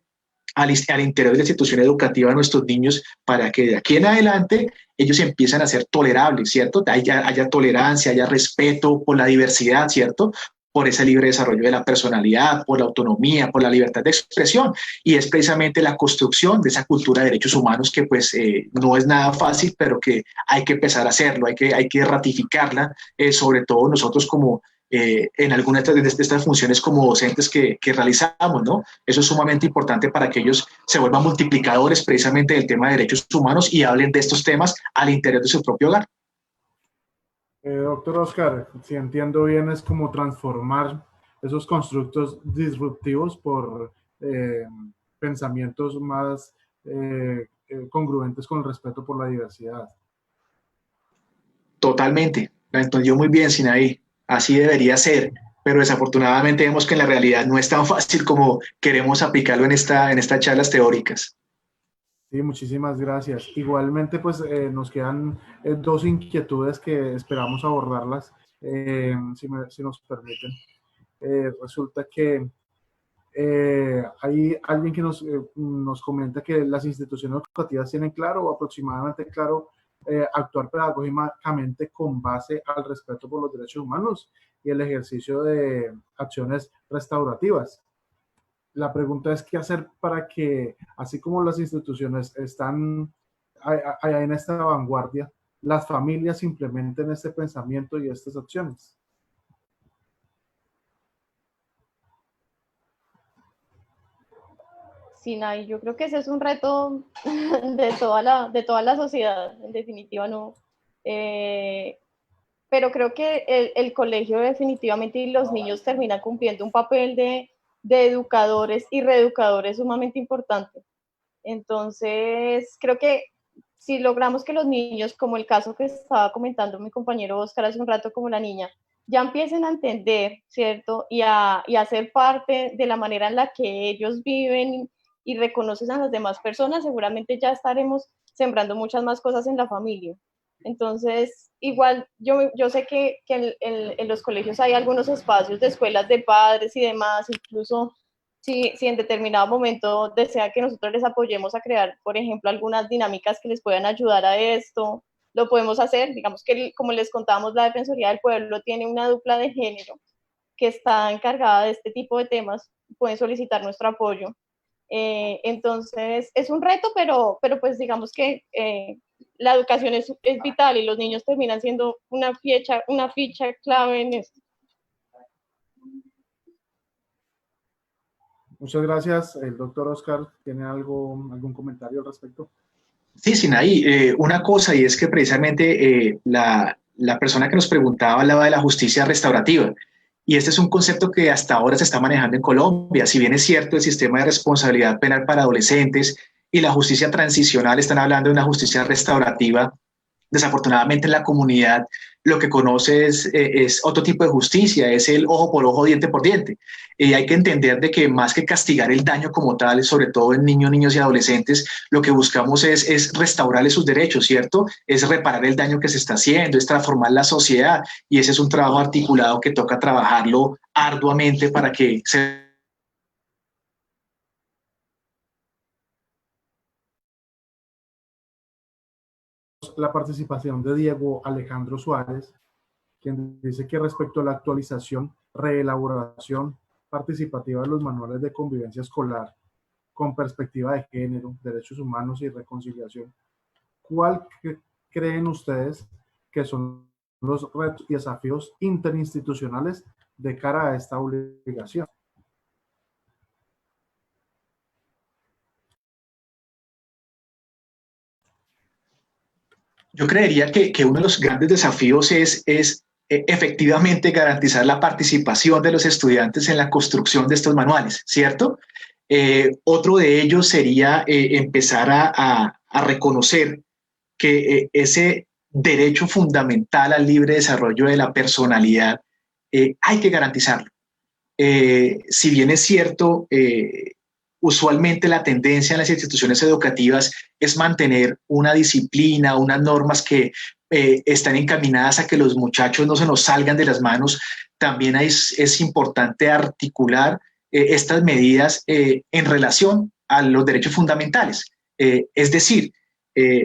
al interior de la institución educativa a nuestros niños para que de aquí en adelante ellos empiezan a ser tolerables, ¿cierto? Haya tolerancia, haya respeto por la diversidad, ¿cierto? Por ese libre desarrollo de la personalidad, por la autonomía, por la libertad de expresión. Y es precisamente la construcción de esa cultura de derechos humanos que pues no es nada fácil, pero que hay que empezar a hacerlo, hay que ratificarla, sobre todo nosotros como en algunas de estas funciones como docentes que realizamos, ¿no? Eso es sumamente importante para que ellos se vuelvan multiplicadores precisamente del tema de derechos humanos y hablen de estos temas al interior de su propio hogar. Doctor Oscar, si entiendo bien, es como transformar esos constructos disruptivos por pensamientos más congruentes con el respeto por la diversidad. Totalmente, la entendió muy bien, Sinaí. Así debería ser, pero desafortunadamente vemos que en la realidad no es tan fácil como queremos aplicarlo en estas charlas teóricas. Sí, muchísimas gracias. Igualmente, pues nos quedan dos inquietudes que esperamos abordarlas, si nos permiten. Resulta que hay alguien que nos comenta que las instituciones educativas tienen claro o aproximadamente claro actuar pedagógicamente con base al respeto por los derechos humanos y el ejercicio de acciones restaurativas. La pregunta es qué hacer para que, así como las instituciones están allá en esta vanguardia, las familias implementen este pensamiento y estas acciones. Sinai, yo creo que ese es un reto de toda la sociedad, en definitiva no. Pero creo que el colegio definitivamente y los niños terminan cumpliendo un papel de educadores y reeducadores sumamente importante. Entonces, creo que si logramos que los niños, como el caso que estaba comentando mi compañero Oscar hace un rato, como la niña, ya empiecen a entender, ¿cierto? Y a ser parte de la manera en la que ellos viven y reconocen a las demás personas, seguramente ya estaremos sembrando muchas más cosas en la familia. Entonces, igual, yo sé que en los colegios hay algunos espacios de escuelas de padres y demás, incluso si en determinado momento desea que nosotros les apoyemos a crear, por ejemplo, algunas dinámicas que les puedan ayudar a esto, lo podemos hacer. Digamos que, como les contábamos, la Defensoría del Pueblo tiene una dupla de género que está encargada de este tipo de temas, pueden solicitar nuestro apoyo. Entonces, es un reto, pero pues digamos que la educación es vital y los niños terminan siendo una ficha clave en esto. Muchas gracias. El doctor Oscar, ¿tiene algún comentario al respecto? Sí, Sinaí, una cosa, y es que precisamente la persona que nos preguntaba hablaba de la justicia restaurativa. Y este es un concepto que hasta ahora se está manejando en Colombia. Si bien es cierto, el sistema de responsabilidad penal para adolescentes y la justicia transicional están hablando de una justicia restaurativa, desafortunadamente en la comunidad lo que conoce es otro tipo de justicia, es el ojo por ojo, diente por diente. Y hay que entender de que más que castigar el daño como tal, sobre todo en niños y adolescentes, lo que buscamos es restaurarles sus derechos, ¿cierto? Es reparar el daño que se está haciendo, es transformar la sociedad, y ese es un trabajo articulado que toca trabajarlo arduamente para que se... La participación de Diego Alejandro Suárez, quien dice que respecto a la actualización, reelaboración participativa de los manuales de convivencia escolar con perspectiva de género, derechos humanos y reconciliación, ¿cuál creen ustedes que son los retos y desafíos interinstitucionales de cara a esta obligación? Yo creería que uno de los grandes desafíos es efectivamente garantizar la participación de los estudiantes en la construcción de estos manuales, ¿cierto? Otro de ellos sería empezar a reconocer que ese derecho fundamental al libre desarrollo de la personalidad hay que garantizarlo. Si bien es cierto, usualmente la tendencia en las instituciones educativas es mantener una disciplina, unas normas que están encaminadas a que los muchachos no se nos salgan de las manos. También es importante articular estas medidas en relación a los derechos fundamentales. Es decir,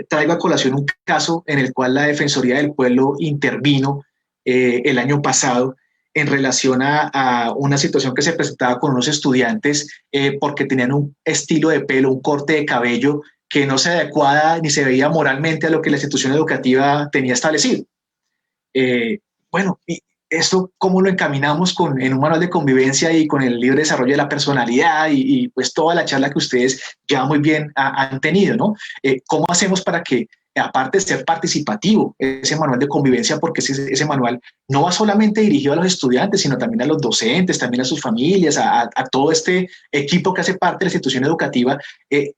traigo a colación un caso en el cual la Defensoría del Pueblo intervino el año pasado en relación a una situación que se presentaba con unos estudiantes porque tenían un estilo de pelo, un corte de cabello que no se adecuaba ni se veía moralmente a lo que la institución educativa tenía establecido. Bueno, esto cómo lo encaminamos en un manual de convivencia y con el libre desarrollo de la personalidad y pues toda la charla que ustedes ya muy bien han tenido, ¿no? ¿Cómo hacemos para que, aparte de ser participativo, ese manual de convivencia, porque ese manual no va solamente dirigido a los estudiantes, sino también a los docentes, también a sus familias, a todo este equipo que hace parte de la institución educativa,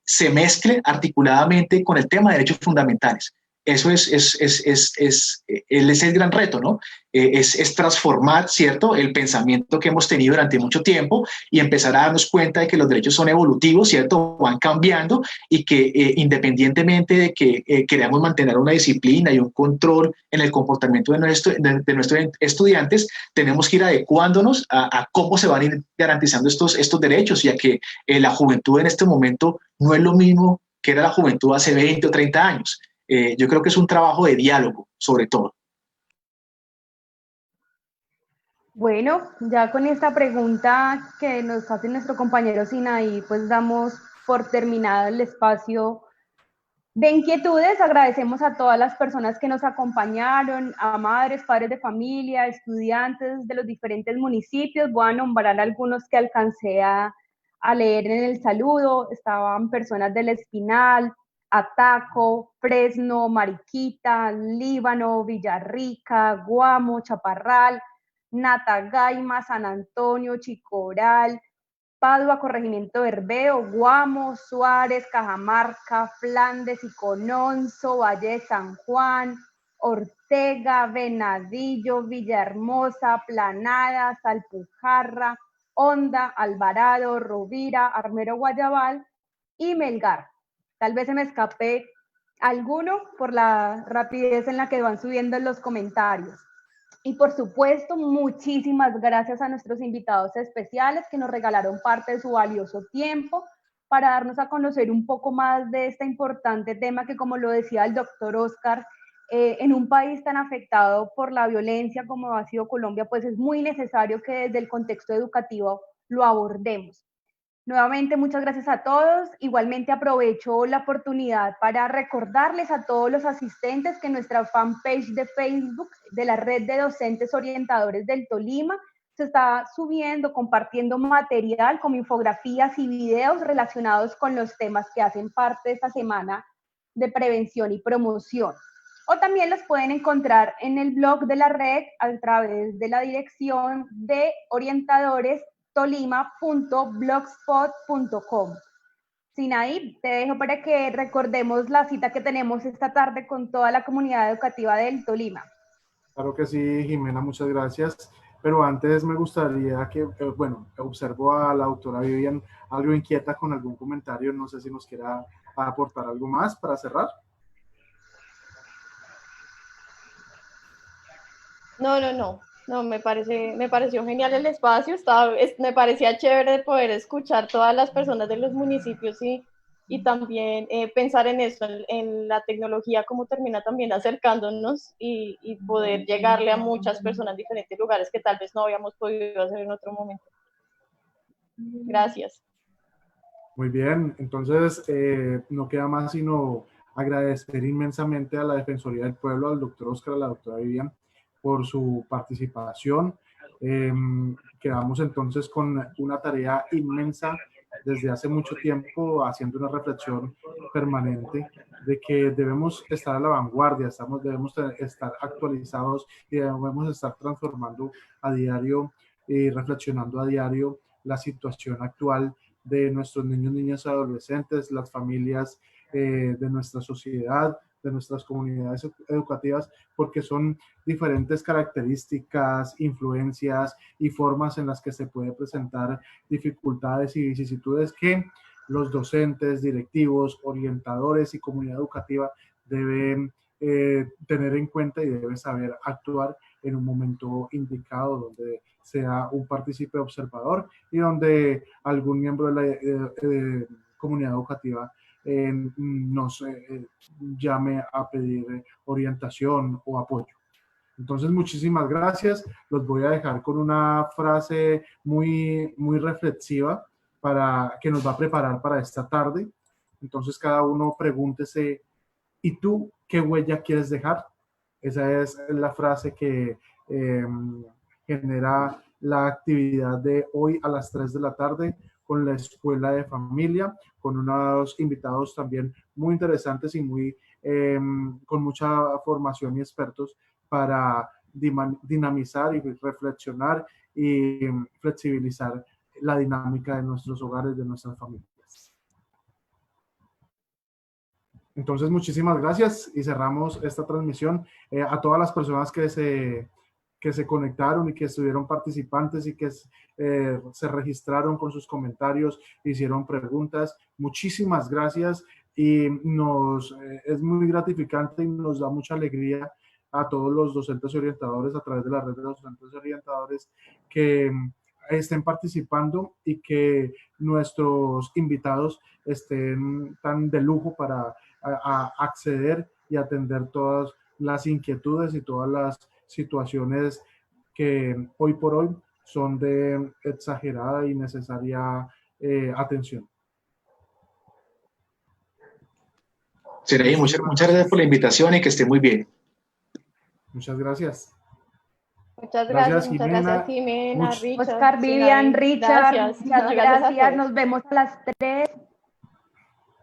se mezcle articuladamente con el tema de derechos fundamentales? Eso es el gran reto, ¿no? Es transformar, ¿cierto?, el pensamiento que hemos tenido durante mucho tiempo y empezar a darnos cuenta de que los derechos son evolutivos, ¿cierto?, van cambiando y que independientemente de que queramos mantener una disciplina y un control en el comportamiento de nuestros estudiantes, tenemos que ir adecuándonos a cómo se van a ir garantizando estos derechos, ya que la juventud en este momento no es lo mismo que era la juventud hace 20 o 30 años. Yo creo que es un trabajo de diálogo, sobre todo. Bueno, ya con esta pregunta que nos hace nuestro compañero Sinaí, pues damos por terminado el espacio de inquietudes. Agradecemos a todas las personas que nos acompañaron, a madres, padres de familia, estudiantes de los diferentes municipios. Voy a nombrar algunos que alcancé a leer en el saludo. Estaban personas del Espinal, Ataco, Fresno, Mariquita, Líbano, Villarrica, Guamo, Chaparral, Natagaima, San Antonio, Chicoral, Padua, Corregimiento Bermeo, Guamo, Suárez, Cajamarca, Flandes y Cononso, Valle de San Juan, Ortega, Venadillo, Villahermosa, Planada, Salpujarra, Honda, Alvarado, Rovira, Armero Guayabal y Melgar. Tal vez se me escapé alguno por la rapidez en la que van subiendo los comentarios. Y por supuesto, muchísimas gracias a nuestros invitados especiales que nos regalaron parte de su valioso tiempo para darnos a conocer un poco más de este importante tema que, como lo decía el doctor Oscar, en un país tan afectado por la violencia como ha sido Colombia, pues es muy necesario que desde el contexto educativo lo abordemos. Nuevamente, muchas gracias a todos. Igualmente aprovecho la oportunidad para recordarles a todos los asistentes que nuestra fanpage de Facebook de la Red de Docentes Orientadores del Tolima se está subiendo, compartiendo material como infografías y videos relacionados con los temas que hacen parte de esta semana de prevención y promoción. O también los pueden encontrar en el blog de la red a través de la dirección de orientadorestoLima.blogspot.com. Sinaí, te dejo para que recordemos la cita que tenemos esta tarde con toda la comunidad educativa del Tolima. Claro que sí, Jimena, muchas gracias. Pero antes me gustaría que, bueno, observo a la doctora Vivian algo inquieta con algún comentario. No sé si nos quiera aportar algo más para cerrar. No, me pareció genial el espacio, me parecía chévere poder escuchar todas las personas de los municipios y también pensar en eso, en la tecnología, cómo termina también acercándonos y poder llegarle a muchas personas en diferentes lugares que tal vez no habíamos podido hacer en otro momento. Gracias. Muy bien, entonces no queda más sino agradecer inmensamente a la Defensoría del Pueblo, al doctor Oscar, a la doctora Vivian, por su participación. Quedamos entonces con una tarea inmensa desde hace mucho tiempo, haciendo una reflexión permanente de que debemos estar a la vanguardia, debemos estar actualizados y debemos estar transformando a diario y reflexionando a diario la situación actual de nuestros niños, niñas y adolescentes, las familias de nuestra sociedad, de nuestras comunidades educativas, porque son diferentes características, influencias y formas en las que se puede presentar dificultades y vicisitudes que los docentes, directivos, orientadores y comunidad educativa deben tener en cuenta y deben saber actuar en un momento indicado donde sea un partícipe observador y donde algún miembro de la comunidad educativa nos llame a pedir orientación o apoyo. Entonces, muchísimas gracias. Los voy a dejar con una frase muy reflexiva para que nos va a preparar para esta tarde. Entonces, cada uno pregúntese, ¿y tú qué huella quieres dejar? Esa es la frase que genera la actividad de hoy a las 3 de la tarde con la Escuela de Familia, con unos invitados también muy interesantes y muy con mucha formación y expertos para dinamizar y reflexionar y flexibilizar la dinámica de nuestros hogares, de nuestras familias. Entonces, muchísimas gracias y cerramos esta transmisión. A todas las personas que se conectaron y que estuvieron participantes y que se registraron con sus comentarios, hicieron preguntas, muchísimas gracias y es muy gratificante y nos da mucha alegría a todos los docentes y orientadores a través de la red de docentes y orientadores que estén participando y que nuestros invitados estén tan de lujo para acceder y atender todas las inquietudes y todas las situaciones que hoy por hoy son de exagerada y necesaria atención. Seré, muchas gracias por la invitación y que esté muy bien. Muchas gracias. Muchas gracias Jimena, Richard. Oscar, Vivian, Richard, gracias. muchas gracias. Nos vemos a las 3.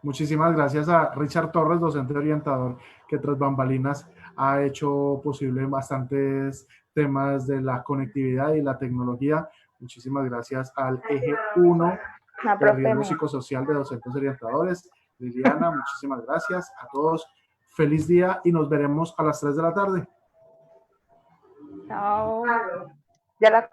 Muchísimas gracias a Richard Torres, docente orientador, que tras bambalinas ha hecho posible bastantes temas de la conectividad y la tecnología. Muchísimas gracias al eje 1 del riesgo psicosocial de docentes orientadores. Liliana, muchísimas gracias a todos. Feliz día y nos veremos a las 3 de la tarde. Chao. Ya la